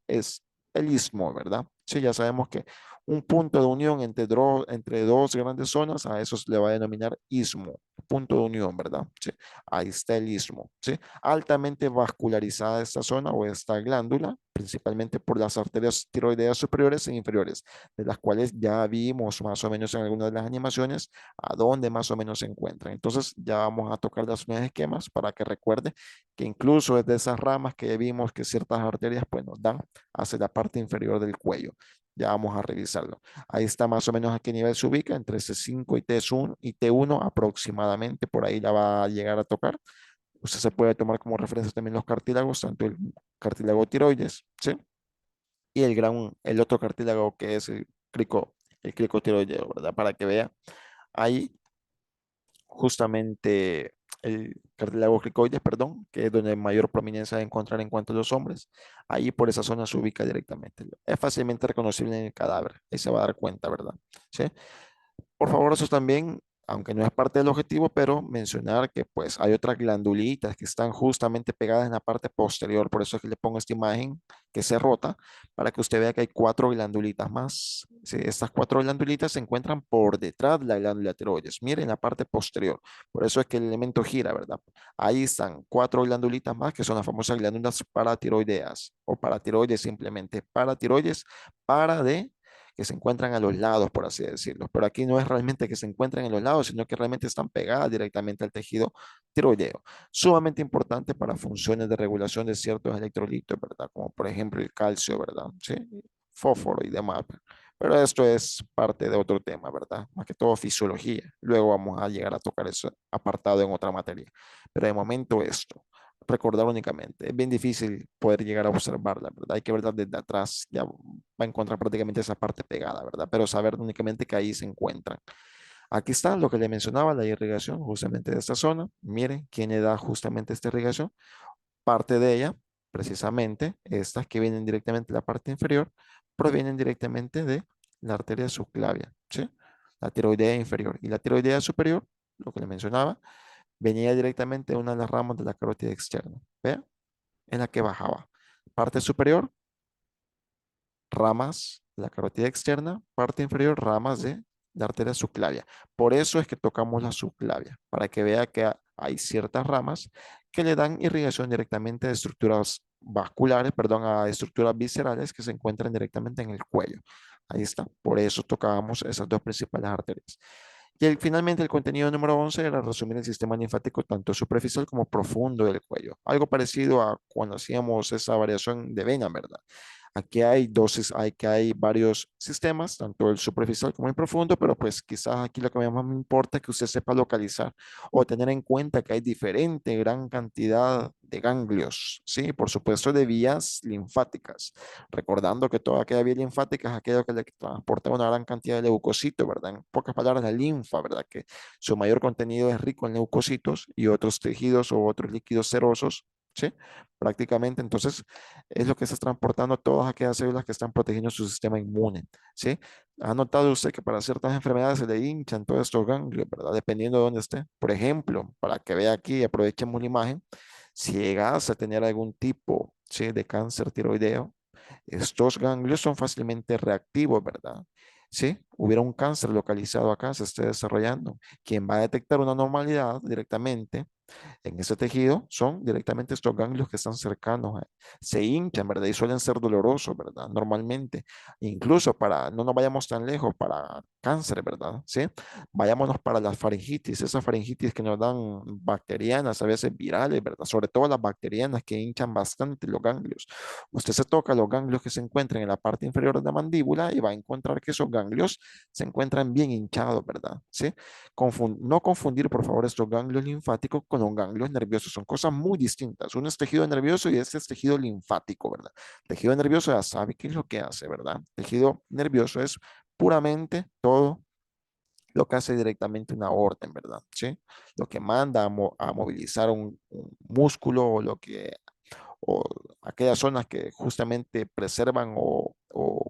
el istmo, ¿verdad? Sí, ya sabemos que un punto de unión entre dos grandes zonas, a eso se le va a denominar istmo, punto de unión, ¿verdad? Sí, ahí está el istmo, ¿sí? Altamente vascularizada esta zona o esta glándula, principalmente por las arterias tiroideas superiores e inferiores, de las cuales ya vimos más o menos en algunas de las animaciones a dónde más o menos se encuentran. Entonces ya vamos a tocar los nuevos esquemas para que recuerde que incluso desde esas ramas que vimos que ciertas arterias pues nos dan hacia la parte inferior del cuello. Ya vamos a revisarlo. Ahí está más o menos a qué nivel se ubica, entre C5 y T1 aproximadamente, por ahí la va a llegar a tocar. Usted se puede tomar como referencia también los cartílagos, tanto el cartílago tiroides, ¿sí? Y el otro cartílago que es el cricotiroideo, ¿verdad? Para que vea ahí justamente el cartílago cricoides, perdón, que es donde mayor prominencia de encontrar en cuanto a los hombres. Ahí por esa zona se ubica directamente. Es fácilmente reconocible en el cadáver. Ahí se va a dar cuenta, ¿verdad? ¿Sí? Por favor, eso también, aunque no es parte del objetivo, pero mencionar que pues hay otras glandulitas que están justamente pegadas en la parte posterior. Por eso es que le pongo esta imagen que se rota para que usted vea que hay cuatro glandulitas más. Sí, estas cuatro glandulitas se encuentran por detrás de la glándula tiroides. Miren la parte posterior. Por eso es que el elemento gira, ¿verdad? Ahí están cuatro glandulitas más que son las famosas glándulas paratiroideas o paratiroides simplemente. Paratiroides, para de que se encuentran a los lados, por así decirlo. Pero aquí no es realmente que se encuentren en los lados, sino que realmente están pegadas directamente al tejido tiroideo. Sumamente importante para funciones de regulación de ciertos electrolitos, ¿verdad? Como por ejemplo el calcio, ¿verdad? Sí, fósforo y demás. Pero esto es parte de otro tema, ¿verdad? Más que todo fisiología. Luego vamos a llegar a tocar ese apartado en otra materia. Pero de momento esto recordar únicamente. Es bien difícil poder llegar a observarla, ¿verdad? Hay que verla desde atrás, ya va a encontrar prácticamente esa parte pegada, ¿verdad? Pero saber únicamente que ahí se encuentran. Aquí está lo que le mencionaba, la irrigación justamente de esta zona. Miren quién le da justamente esta irrigación. Parte de ella, precisamente, estas que vienen directamente de la parte inferior, provienen directamente de la arteria subclavia, ¿sí? La tiroidea inferior y la tiroidea superior, lo que le mencionaba, venía directamente de una de las ramas de la carótida externa. ¿Ve? En la que bajaba. Parte superior, ramas de la carótida externa, parte inferior, ramas de la arteria subclavia. Por eso es que tocamos la subclavia, para que vea que hay ciertas ramas que le dan irrigación directamente a estructuras vasculares, perdón, a estructuras viscerales que se encuentran directamente en el cuello. Ahí está. Por eso tocábamos esas dos principales arterias. Y finalmente el contenido número 11 era resumir el sistema linfático tanto superficial como profundo del cuello. Algo parecido a cuando hacíamos esa variación de vena, ¿verdad? Aquí hay dosis, hay que hay varios sistemas, tanto el superficial como el profundo, pero pues quizás aquí lo que más me importa es que usted sepa localizar o tener en cuenta que hay diferente gran cantidad de ganglios, ¿sí? Por supuesto de vías linfáticas, recordando que toda aquella vía linfática es aquello que le transporta una gran cantidad de leucocitos, ¿verdad? En pocas palabras, la linfa, ¿verdad? Que su mayor contenido es rico en leucocitos y otros tejidos o otros líquidos serosos, ¿sí? Prácticamente, entonces es lo que está transportando todas aquellas células que están protegiendo su sistema inmune, ¿sí? ¿Ha notado usted que para ciertas enfermedades se le hinchan todos estos ganglios, ¿verdad? Dependiendo de dónde esté. Por ejemplo, para que vea aquí, aprovechemos la imagen, si llegas a tener algún tipo, ¿sí? de cáncer tiroideo, estos ganglios son fácilmente reactivos, ¿verdad? Si hubiera un cáncer localizado acá, se esté desarrollando, quien va a detectar una normalidad directamente en ese tejido son directamente estos ganglios que están cercanos, se hinchan, ¿verdad? Y suelen ser dolorosos, ¿verdad? Normalmente, incluso para, no nos vayamos tan lejos, para cáncer, ¿verdad? ¿Sí? Vayámonos para las faringitis, esas faringitis que nos dan bacterianas, a veces virales, ¿verdad? Sobre todo las bacterianas que hinchan bastante los ganglios. Usted se toca los ganglios que se encuentran en la parte inferior de la mandíbula y va a encontrar que esos ganglios se encuentran bien hinchados, ¿verdad? ¿Sí? No confundir, por favor, estos ganglios linfáticos con los ganglios nerviosos. Son cosas muy distintas. Uno es tejido nervioso y este es tejido linfático, ¿verdad? Tejido nervioso ya sabe qué es lo que hace, ¿verdad? Tejido nervioso es puramente todo lo que hace directamente una orden, ¿verdad? ¿Sí? Lo que manda a movilizar un músculo o lo que o aquellas zonas que justamente preservan o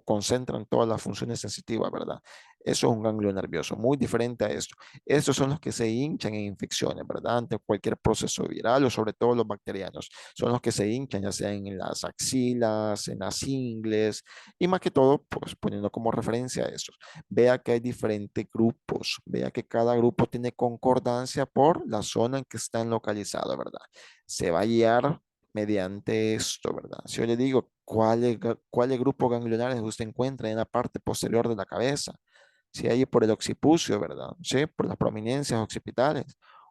concentran todas las funciones sensitivas, ¿verdad? Eso es un ganglio nervioso, muy diferente a esto. Estos son los que se hinchan en infecciones, ¿verdad? Ante cualquier proceso viral o sobre todo los bacterianos. Son los que se hinchan ya sea en las axilas, en las ingles y más que todo, pues poniendo como referencia a estos. Vea que hay diferentes grupos, vea que cada grupo tiene concordancia por la zona en que están localizados, ¿verdad? Se va a guiar mediante esto, ¿verdad? Si yo le digo cuáles grupos ganglionares usted encuentra en la parte posterior de la cabeza, si hay por el occipucio, ¿verdad? Sí, por las prominencias occipitales.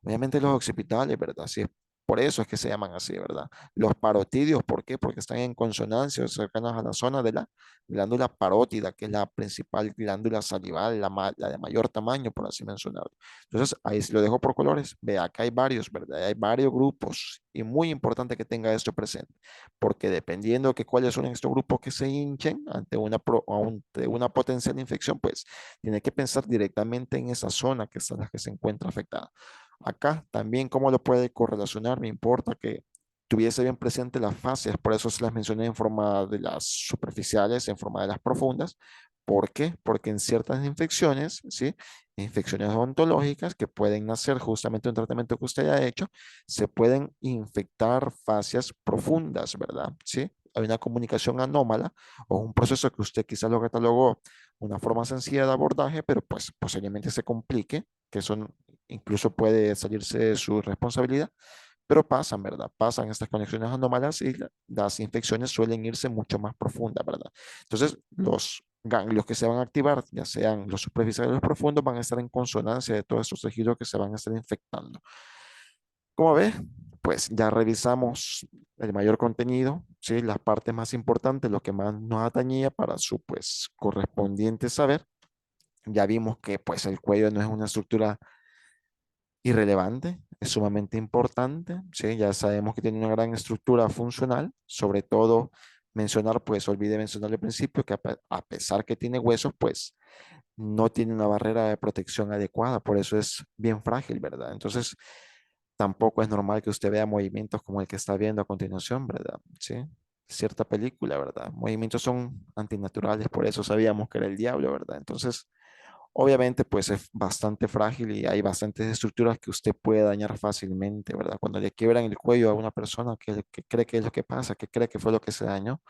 Obviamente los occipitales, ¿verdad? Sí, por eso es que se llaman así, ¿verdad? Los parotidios, ¿por qué? Porque están en consonancia o cercanas a la zona de la glándula parótida, que es la principal glándula salival, la de mayor tamaño, por así mencionarlo. Entonces, ahí se lo dejo por colores. Vea que hay varios, ¿verdad? Hay varios grupos y muy importante que tenga esto presente, porque dependiendo de que cuáles son estos grupos que se hinchen ante una potencial infección, pues tiene que pensar directamente en esa zona que es la que se encuentra afectada. Acá también, ¿cómo lo puede correlacionar? Me importa que tuviese bien presente las fases, por eso se las mencioné en forma de las superficiales, en forma de las profundas, ¿Por qué? Porque en ciertas infecciones, ¿sí? Infecciones odontológicas que pueden nacer justamente de un tratamiento que usted haya hecho, se pueden infectar fascias profundas, ¿verdad? ¿Sí? Hay una comunicación anómala o un proceso que usted quizás lo catalogó una forma sencilla de abordaje, pero pues posiblemente se complique, que eso incluso puede salirse de su responsabilidad, pero pasan, ¿verdad? Pasan estas conexiones anómalas y las infecciones suelen irse mucho más profundas, ¿verdad? Entonces, los ganglios que se van a activar, ya sean los superficiales o los profundos, van a estar en consonancia de todos estos tejidos que se van a estar infectando. Como ves, pues ya revisamos el mayor contenido, ¿sí? Las partes más importantes, lo que más nos atañía para su pues correspondiente saber. Ya vimos que pues el cuello no es una estructura irrelevante, es sumamente importante, ¿sí? Ya sabemos que tiene una gran estructura funcional, sobre todo mencionar, pues olvidé mencionar al principio que a pesar que tiene huesos, pues no tiene una barrera de protección adecuada, por eso es bien frágil, ¿verdad? Entonces, tampoco es normal que usted vea movimientos como el que está viendo a continuación, ¿verdad? Sí, cierta película, ¿verdad? Movimientos son antinaturales, por eso sabíamos que era el diablo, ¿verdad? Entonces, obviamente, pues es bastante frágil y hay bastantes estructuras que usted puede dañar fácilmente, ¿verdad? Cuando le quiebran el cuello a una persona que cree que es lo que pasa, que cree que fue lo que se dañó,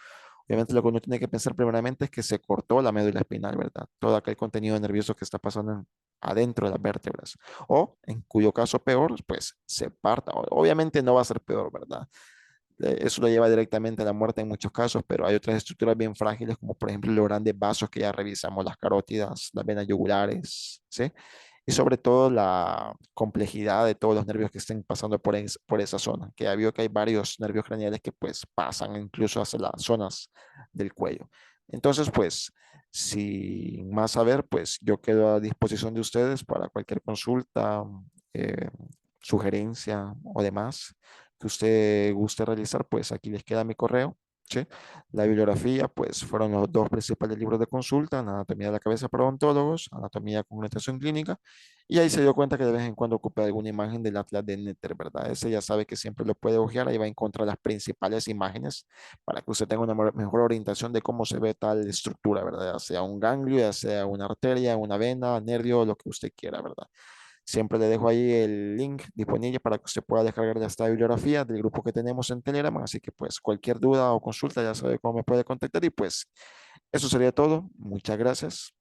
obviamente lo que uno tiene que pensar primeramente es que se cortó la médula espinal, ¿verdad? Todo aquel contenido nervioso que está pasando adentro de las vértebras. O, en cuyo caso peor, pues se parta. Obviamente no va a ser peor, ¿verdad? Eso lo lleva directamente a la muerte en muchos casos, pero hay otras estructuras bien frágiles, como por ejemplo los grandes vasos que ya revisamos, las carótidas, las venas yugulares, ¿sí? Y sobre todo la complejidad de todos los nervios que estén pasando por esa zona, que ya vio que hay varios nervios craneales que pues pasan incluso hacia las zonas del cuello. Entonces, pues, sin más saber, pues yo quedo a disposición de ustedes para cualquier consulta, eh, sugerencia o demás que usted guste realizar, pues aquí les queda mi correo. ¿Sí? La bibliografía, pues fueron los dos principales libros de consulta, Anatomía de la cabeza para odontólogos, Anatomía con orientación clínica, y ahí se dio cuenta que de vez en cuando ocupa alguna imagen del Atlas de Netter, ¿verdad? Ese ya sabe que siempre lo puede ojear, ahí va a encontrar las principales imágenes para que usted tenga una mejor orientación de cómo se ve tal estructura, ¿verdad? Ya sea un ganglio, ya sea una arteria, una vena, nervio, lo que usted quiera, ¿verdad? Siempre le dejo ahí el link disponible para que usted pueda descargar esta bibliografía del grupo que tenemos en Telegram. Así que pues cualquier duda o consulta ya sabe cómo me puede contactar y pues eso sería todo. Muchas gracias.